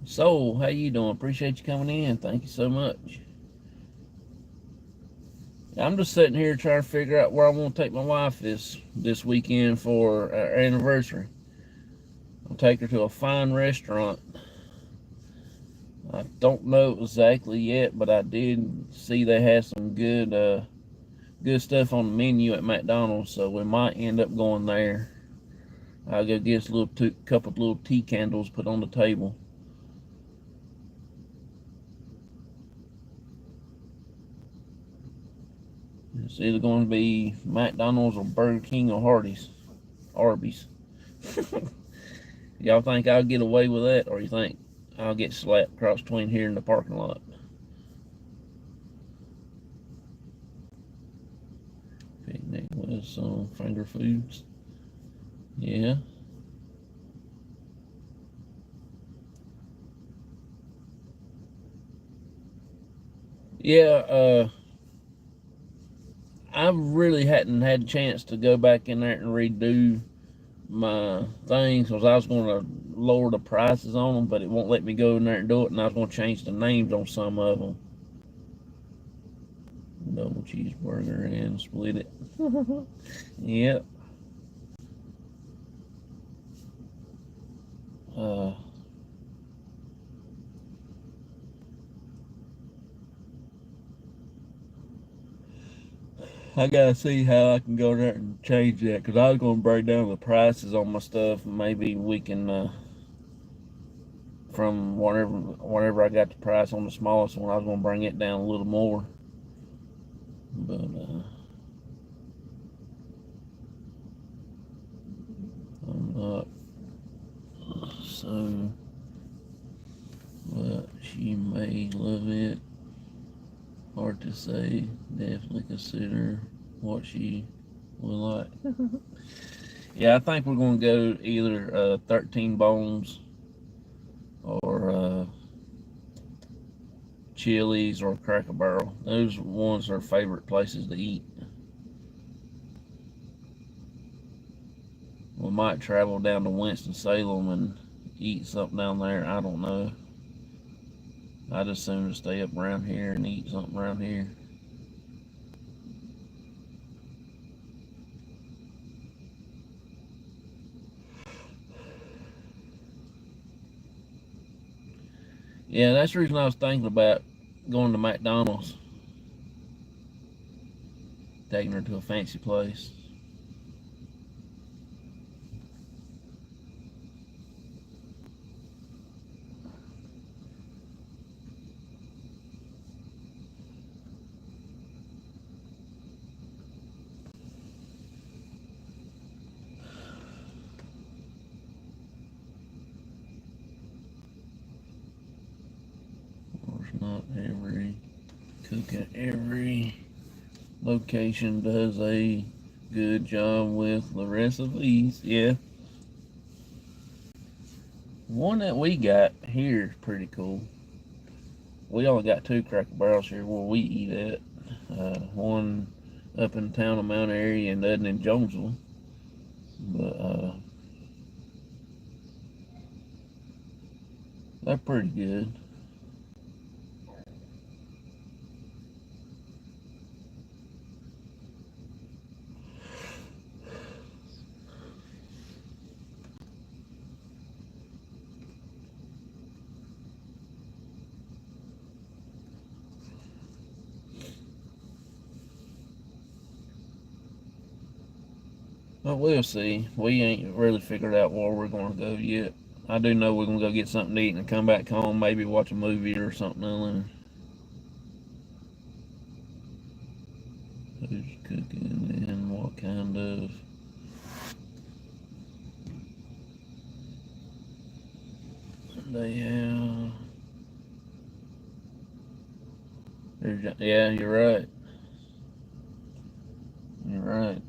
Soul, how you doing? Appreciate you coming in. Thank you so much. I'm just sitting here trying to figure out where I want to take my wife this weekend for our anniversary. I'll take her to a fine restaurant. I don't know exactly yet, but I did see they had some good stuff on the menu at McDonald's, so we might end up going there. I'll go get us a couple of little tea candles put on the table. It's either going to be McDonald's or Burger King or Arby's. Y'all think I'll get away with that, or you think I'll get slapped across between here and the parking lot? Picnic with some finger foods. Yeah. Yeah, I really hadn't had a chance to go back in there and redo my things because I was going to lower the prices on them, but it won't let me go in there and do it, and I was going to change the names on some of them. Double cheeseburger and split it. Yep. I gotta see how I can go there and change that because I was going to break down the prices on my stuff. Maybe we can, from whatever I got the price on the smallest one, I was going to bring it down a little more. But I'm not. So, but she may love it. Hard to say. Definitely consider what she will like. Yeah, I think we're going to go either 13 Bones or Chili's or Cracker Barrel. Those ones are favorite places to eat. We might travel down to Winston-Salem and eat something down there. I don't know. I'd as soon stay up around here and eat something around here. Yeah, that's the reason I was thinking about going to McDonald's. Taking her to a fancy place. Not every cook at every location does a good job with the recipes. Yeah. One that we got here is pretty cool. We only got 2 Cracker Barrels here where we eat at. One up in the town of Mount Airy and the other in Jonesville. But they're pretty good. But we'll see. We ain't really figured out where we're going to go yet. I do know we're going to go get something to eat and come back home, maybe watch a movie or something. Who's cooking and what kind of they have. Yeah, you're right. You're right.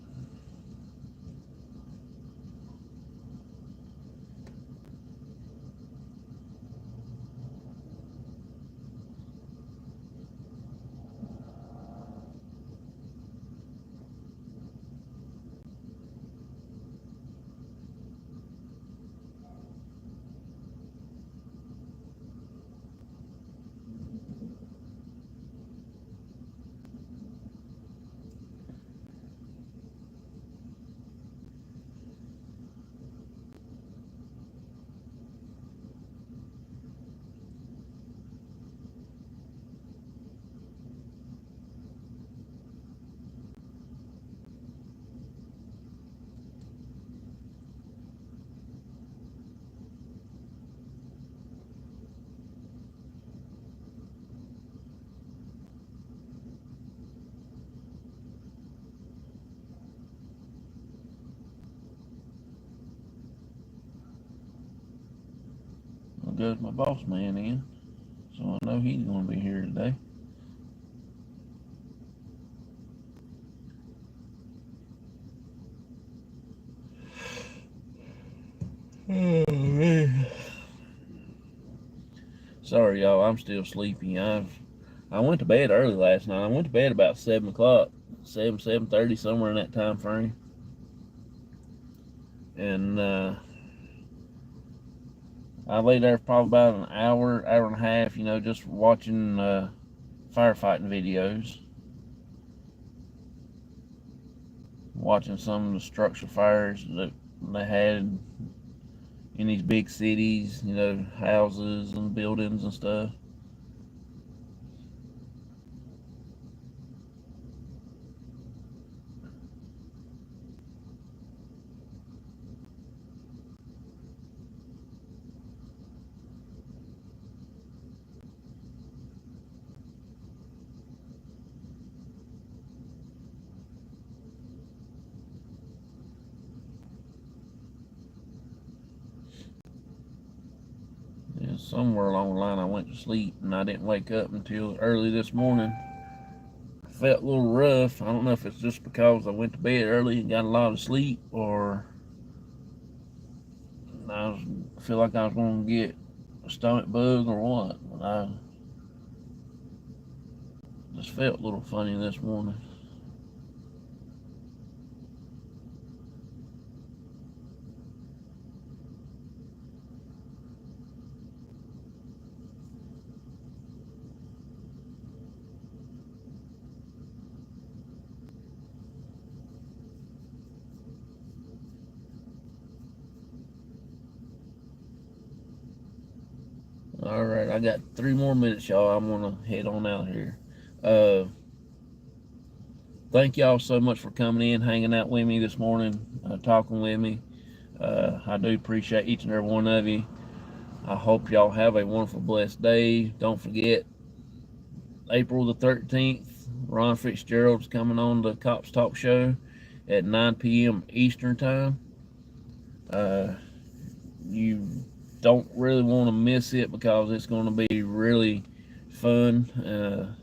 Well, goes my boss man in, so I know he's going to be here today. Oh man. Sorry, y'all. I'm still sleepy. I went to bed early last night. I went to bed about 7 o'clock, 7:30, somewhere in that time frame. And I lay there for probably about an hour and a half, just watching firefighting videos, watching some of the structure fires that they had in these big cities, houses and buildings and stuff. Yeah, somewhere along the line I went to sleep and I didn't wake up until early this morning. I felt a little rough. I don't know if it's just because I went to bed early and got a lot of sleep, or I feel like I was going to get a stomach bug or what. But I just felt a little funny this morning. All right, I got 3 more minutes, y'all. I'm gonna head on out here. Thank y'all so much for coming in, hanging out with me this morning, talking with me. I do appreciate each and every one of you. I hope y'all have a wonderful, blessed day. Don't forget, April the 13th, Ron Fitzgerald's coming on the Cops Talk Show at 9 p.m. Eastern Time. You don't really want to miss it because it's going to be really fun.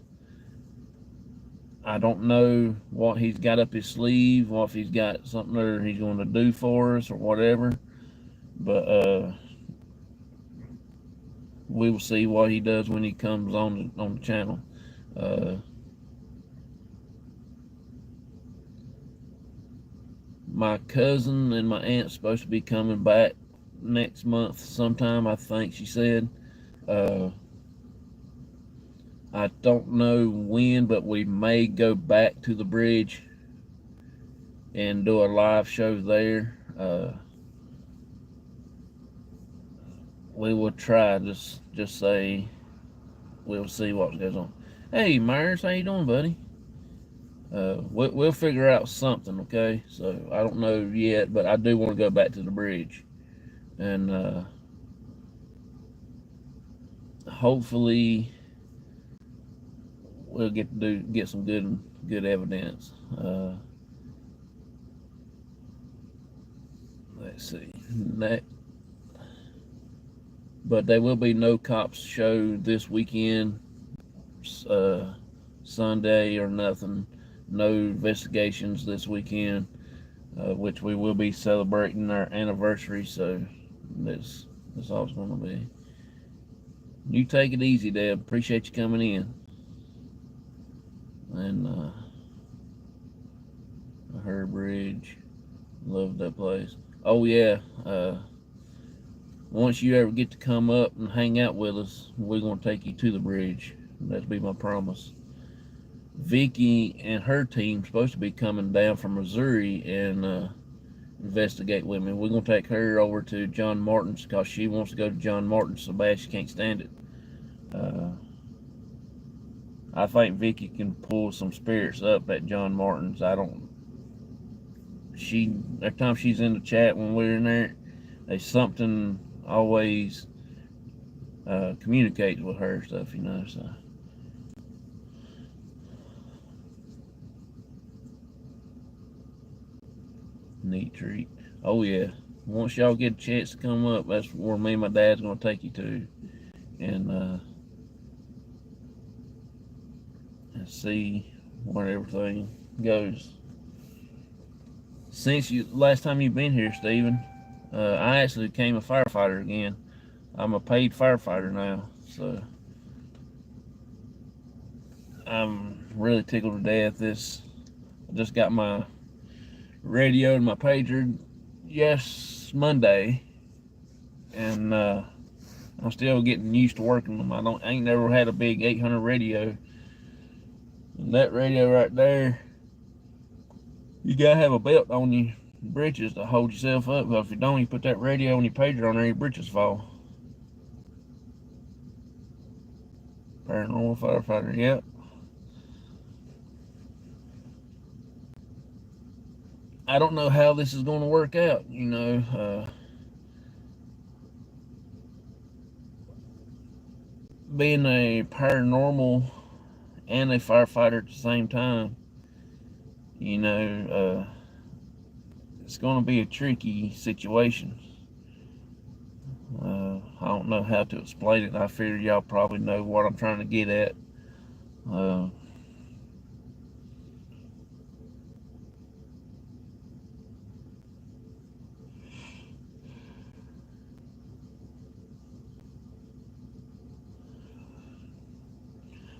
I don't know what he's got up his sleeve, what if he's got something that he's going to do for us or whatever, but we will see what he does when he comes on the channel. My cousin and my aunt's supposed to be coming back next month sometime, I think she said. I don't know when, but we may go back to the bridge and do a live show there. We will try, just say we'll see what goes on. Hey Myers, how you doing, buddy? We'll figure out something, okay? So I don't know yet, but I do want to go back to the bridge, and hopefully we'll get some good evidence. Let's see. But there will be no cops show this weekend. Sunday or nothing. No investigations this weekend, which we will be celebrating our anniversary. So that's all it's going to be. You take it easy, Deb. Appreciate you coming in. And Her Bridge, love that place. Oh yeah. Once you ever get to come up and hang out with us, we're going to take you to the bridge. That'll be my promise. Vicky and her team supposed to be coming down from Missouri and investigate with me. We're going to take her over to John Martin's because she wants to go to John Martin's so bad she can't stand it. I think Vicky can pull some spirits up at John Martin's. Every time she's in the chat when we're in there, there's something always communicates with her stuff, so. Neat treat. Oh yeah. Once y'all get a chance to come up, that's where me and my dad's gonna take you to. And see where everything goes. Since last time you've been here, Stephen, I actually became a firefighter again. I'm a paid firefighter now, so I'm really tickled to death. I just got my radio and my pager Monday, and I'm still getting used to working them. I ain't never had a big 800 radio. And that radio right there, you gotta have a belt on your britches to hold yourself up. But if you don't, you put that radio and your pager on there, your britches fall. Paranormal firefighter, yep. I don't know how this is going to work out, being a paranormal and a firefighter at the same time, it's going to be a tricky situation. I don't know how to explain it. I figure y'all probably know what I'm trying to get at.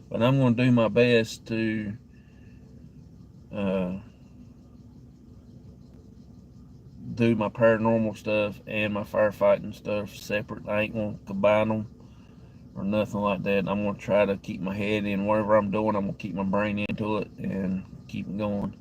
But I'm going to do my best to do my paranormal stuff and my firefighting stuff separate. I ain't going to combine them or nothing like that. I'm going to try to keep my head in whatever I'm doing. I'm going to keep my brain into it and keep it going.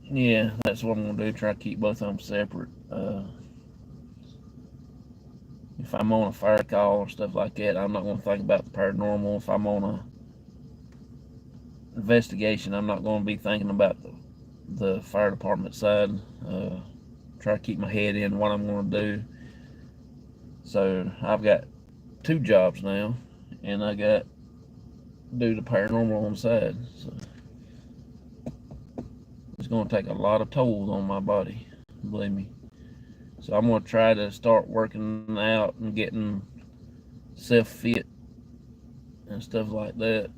Yeah, that's what I'm going to do. Try to keep both of them separate. If I'm on a fire call or stuff like that, I'm not going to think about the paranormal. If I'm on a investigation, I'm not going to be thinking about the fire department side. Try to keep my head in what I'm going to do. So I've got 2 jobs now, and I got to do the paranormal on the side. So it's going to take a lot of tolls on my body, believe me. So I'm going to try to start working out and getting self-fit and stuff like that.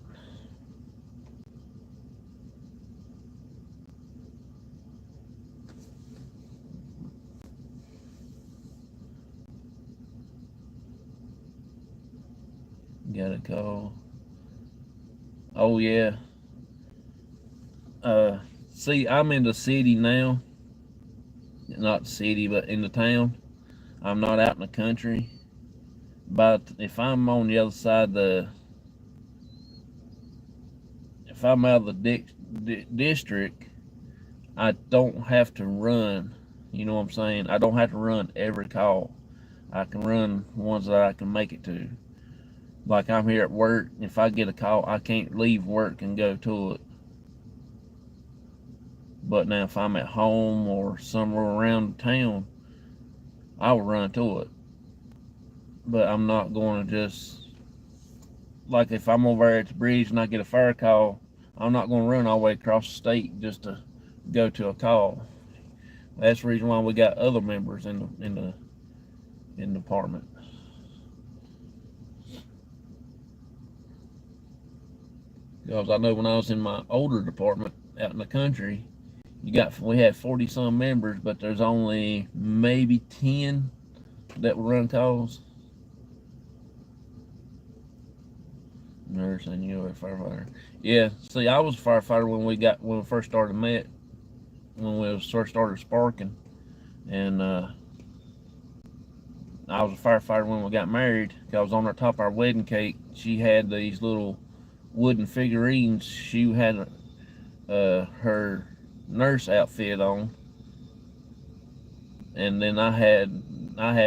Got a call. Oh yeah. See, I'm in the city now. Not the city, but in the town. I'm not out in the country. But if I'm on the other side if I'm out of the district, I don't have to run. You know what I'm saying? I don't have to run every call. I can run ones that I can make it to. Like I'm here at work. If I get a call, I can't leave work and go to it. But now if I'm at home or somewhere around town, I'll run to it. But I'm not going to just, like if I'm over at the bridge and I get a fire call, I'm not going to run all the way across the state just to go to a call. That's the reason why we got other members in the department. Because I know when I was in my older department out in the country, we had 40 some members, but there's only maybe 10 that would run calls. Nurse and you a firefighter. Yeah, see, I was a firefighter when we first started when we first started sparking, and I was a firefighter when we got married. Because on the top of our wedding cake, she had these little wooden figurines. She had her nurse outfit on, and then I had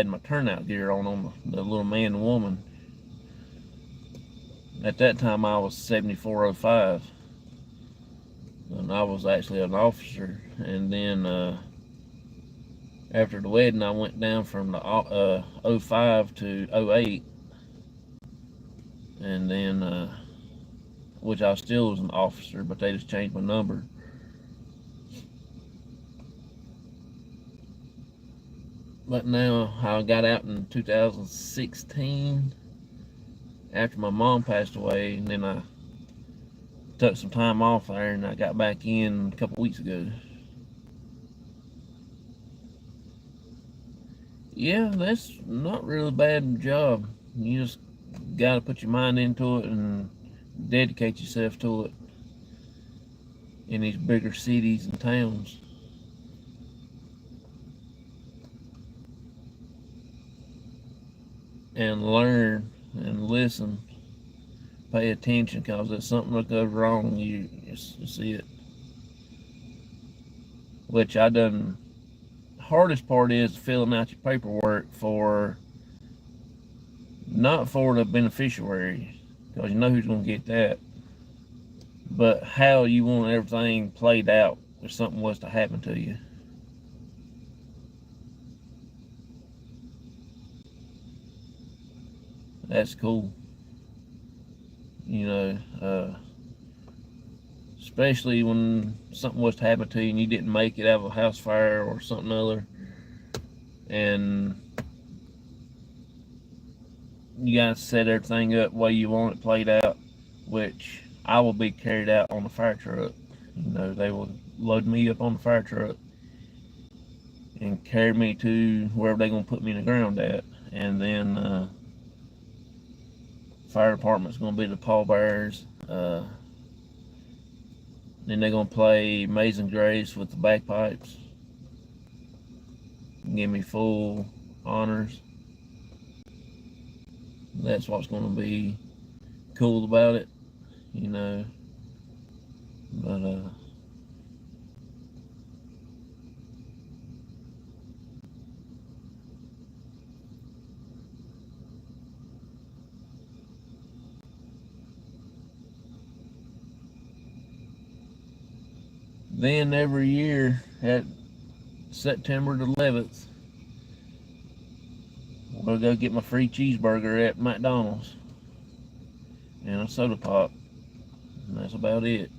my turnout gear on the little man and woman. At that time, I was 7405, and I was actually an officer. And then after the wedding, I went down from the 05 to 08, and then which I still was an officer, but they just changed my number. But now I got out in 2016 after my mom passed away, and then I took some time off there, and I got back in a couple weeks ago. Yeah, that's not really a bad job. You just got to put your mind into it and dedicate yourself to it in these bigger cities and towns. And learn and listen, pay attention, because if something that goes wrong, you see it. Which I done. Hardest part is filling out your paperwork not for the beneficiary, because you know who's going to get that, but how you want everything played out if something was to happen to you. That's cool. You know, especially when something was to happen to you and you didn't make it out of a house fire or something other, and you gotta set everything up the way you want it played out, which I will be carried out on the fire truck. You know, they will load me up on the fire truck and carry me to wherever they're gonna put me in the ground at, and then fire department's gonna be the pallbearers. Then they're gonna play Amazing Grace with the bagpipes, give me full honors. That's what's gonna be cool about it, you know. But then every year at September the 11th, we'll go get my free cheeseburger at McDonald's and a soda pop, and that's about it.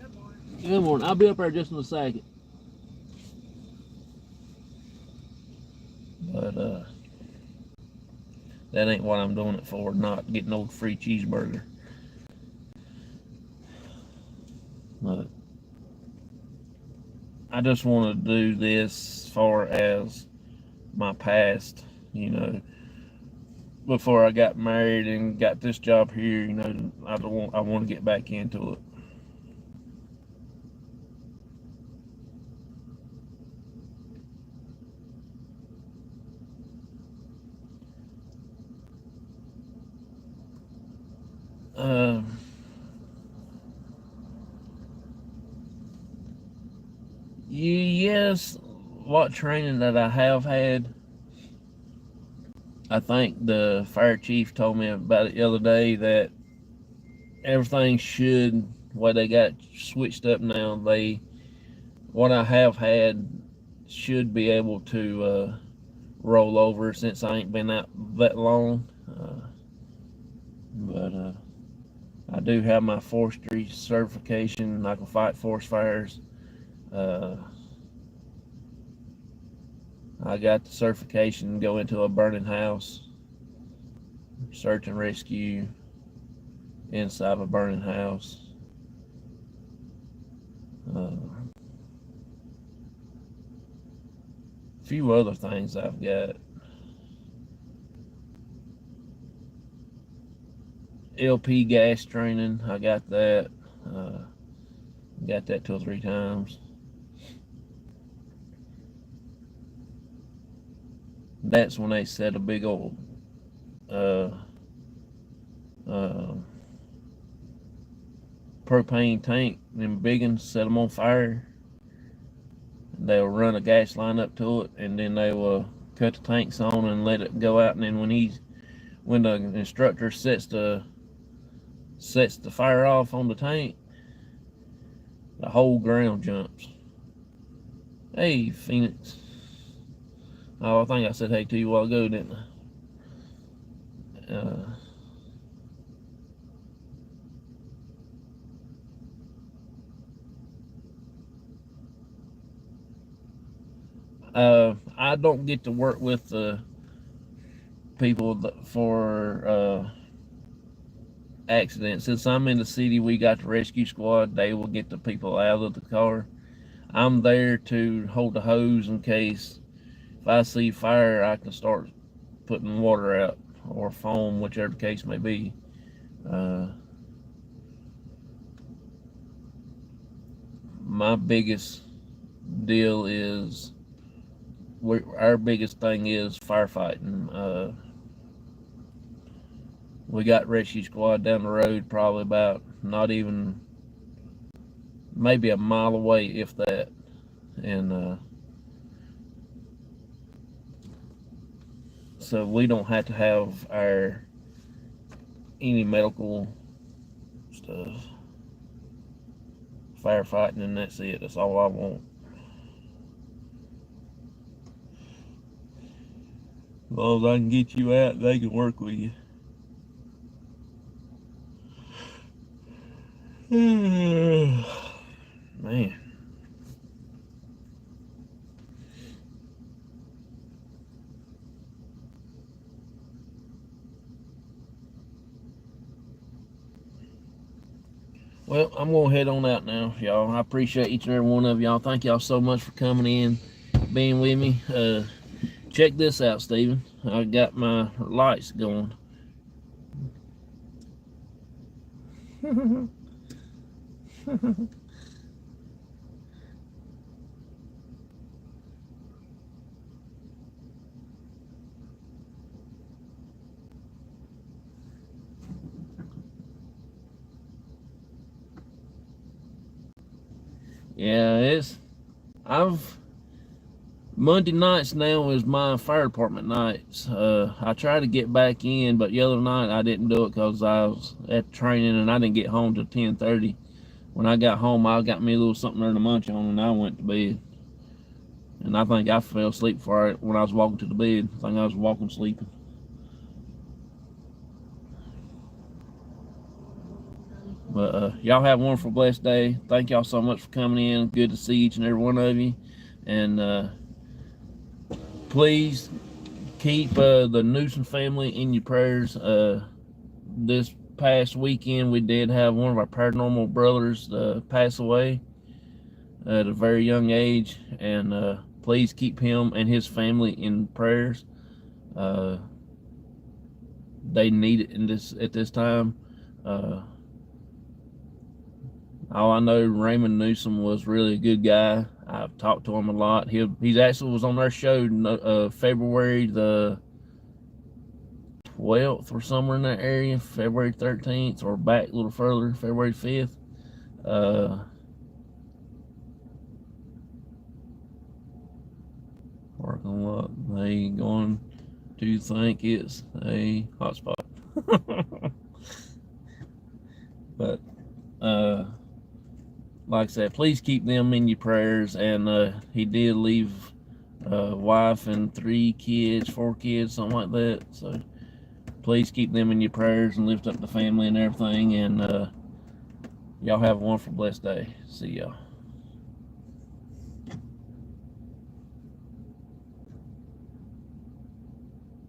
Good morning.
Good morning. I'll be up there just in a second. But that ain't what I'm doing it for, not getting no free cheeseburger. But I just want to do this as far as my past, you know. Before I got married and got this job here, you know, I want to get back into it. Yes, what training that I have had, I think the fire chief told me about it the other day, that everything should, what they got switched up now, what I have had should be able to roll over, since I ain't been out that long. But I do have my forestry certification. I can fight forest fires. I got the certification to go into a burning house, search and rescue inside of a burning house. A few other things I've got. LP gas training, I got that. Got that 2 or 3 times. That's when they set a big old propane tank, them big ones, set them on fire. They'll run a gas line up to it, and then they will cut the tanks on and let it go out. And then when the instructor sets the fire off on the tank, the whole ground jumps. Hey, Phoenix. Oh, I think I said hey to you a while ago, didn't I? I don't get to work with the people for accidents. Since I'm in the city, we got the rescue squad. They will get the people out of the car. I'm there to hold the hose in case if I see fire, I can start putting water out or foam, whichever the case may be. My biggest deal is our biggest thing is firefighting. We got rescue squad down the road, probably about not even maybe a mile away, if that, and so we don't have to have any medical stuff. Firefighting, and that's it. That's all I want. As long as I can get you out, they can work with you. Man. Well, I'm going to head on out now, y'all. I appreciate each and every one of y'all. Thank y'all so much for coming in, being with me. Check this out, Steven. I got my lights going. Yeah, Monday nights now is my fire department nights. I tried to get back in, but the other night I didn't do it because I was at training and I didn't get home till 10:30. When I got home, I got me a little something there to munch on, and I went to bed. And I think I fell asleep when I was walking to the bed. I think I was walking sleeping. But y'all have a wonderful, blessed day. Thank y'all so much for coming in. Good to see each and every one of you. And please keep the Newsom family in your prayers. This past weekend, we did have one of our paranormal brothers pass away at a very young age. And please keep him and his family in prayers. They need it at this time. All I know, Raymond Newsom was really a good guy. I've talked to him a lot. He actually was on our show February the 12th or somewhere in that area, February 13th, or back a little further, February 5th. Parking lot. They going to think it's a hotspot. But like I said, please keep them in your prayers. And he did leave a wife and 3 kids, 4 kids, something like that. So please keep them in your prayers and lift up the family and everything. And y'all have a wonderful, blessed day. See y'all.